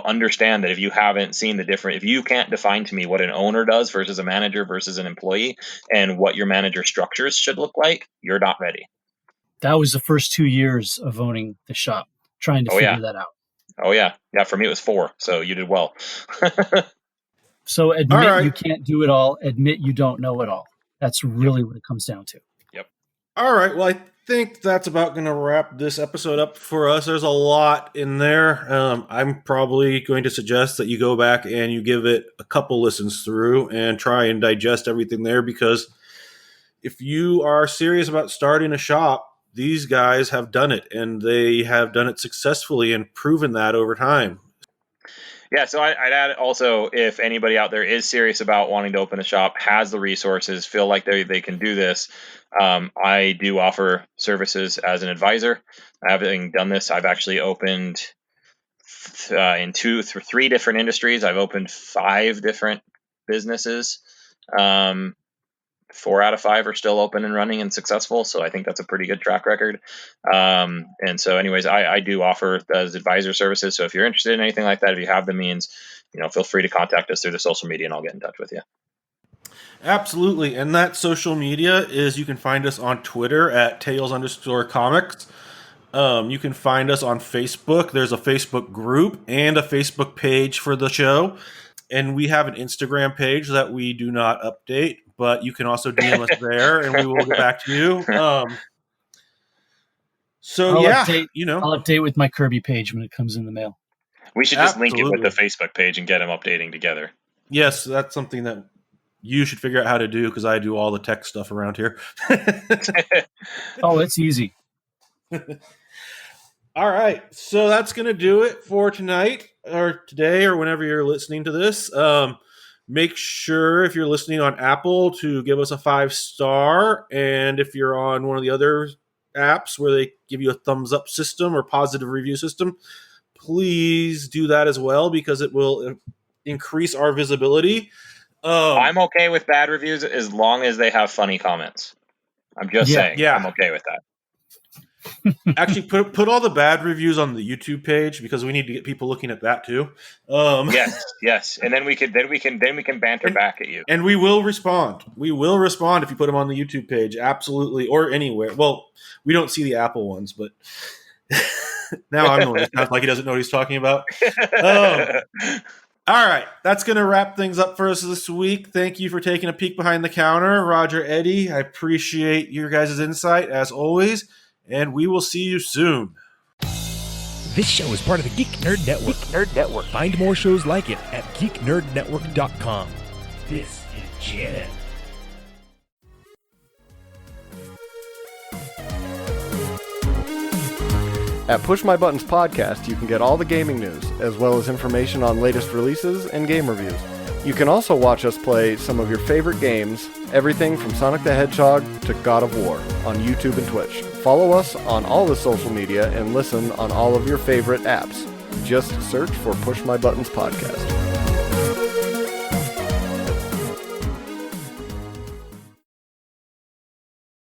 Understand that if you haven't seen if you can't define to me what an owner does versus a manager versus an employee and what your manager structures should look like, you're not ready. That was the first 2 years of owning the shop, trying to figure that out. Oh, yeah. Yeah, for me, it was 4. So you did well. So admit you can't do it all. Admit you don't know it all. That's really what it comes down to. Yep. All right. Well, I think that's about going to wrap this episode up for us. There's a lot in there. I'm probably going to suggest that you go back and you give it a couple listens through and try and digest everything there, because if you are serious about starting a shop, these guys have done it, and they have done it successfully and proven that over time. Yeah, so I'd add also, if anybody out there is serious about wanting to open a shop, has the resources, feel like they can do this, I do offer services as an advisor. Having done this, I've actually opened in 3 different industries. I've opened 5 different businesses 4 out of 5 are still open and running and successful. So I think that's a pretty good track record. And so anyways, I do offer those advisor services. So if you're interested in anything like that, if you have the means, feel free to contact us through the social media and I'll get in touch with you. Absolutely. And that social media is, you can find us on Twitter at Tales_Comics. You can find us on Facebook. There's a Facebook group and a Facebook page for the show. And we have an Instagram page that we do not update, but you can also DM us there and we will get back to you. I'll update with my Kirby page when it comes in the mail. We should just link it with the Facebook page and get them updating together. Yes, that's something that you should figure out how to do, because I do all the tech stuff around here. Oh, it's easy. All right, so that's going to do it for tonight or today or whenever you're listening to this. Make sure, if you're listening on Apple, to give us a 5-star, and if you're on one of the other apps where they give you a thumbs up system or positive review system, please do that as well, because it will increase our visibility. I'm okay with bad reviews as long as they have funny comments. I'm just saying. Yeah. I'm okay with that. Actually, put all the bad reviews on the YouTube page, because we need to get people looking at that too. Yes, and then we can banter back at you, and we will respond. We will respond if you put them on the YouTube page, absolutely, or anywhere. Well, we don't see the Apple ones, but now I'm the one that sounds like he doesn't know what he's talking about. All right, that's going to wrap things up for us this week. Thank you for taking a peek behind the counter, Roger, Eddie. I appreciate your guys' insight as always. And we will see you soon. This show is part of the Geek Nerd Network. Find more shows like it at geeknerdnetwork.com. This is Janet. At Push My Buttons Podcast, you can get all the gaming news, as well as information on latest releases and game reviews. You can also watch us play some of your favorite games, everything from Sonic the Hedgehog to God of War, on YouTube and Twitch. Follow us on all the social media and listen on all of your favorite apps. Just search for Push My Buttons Podcast.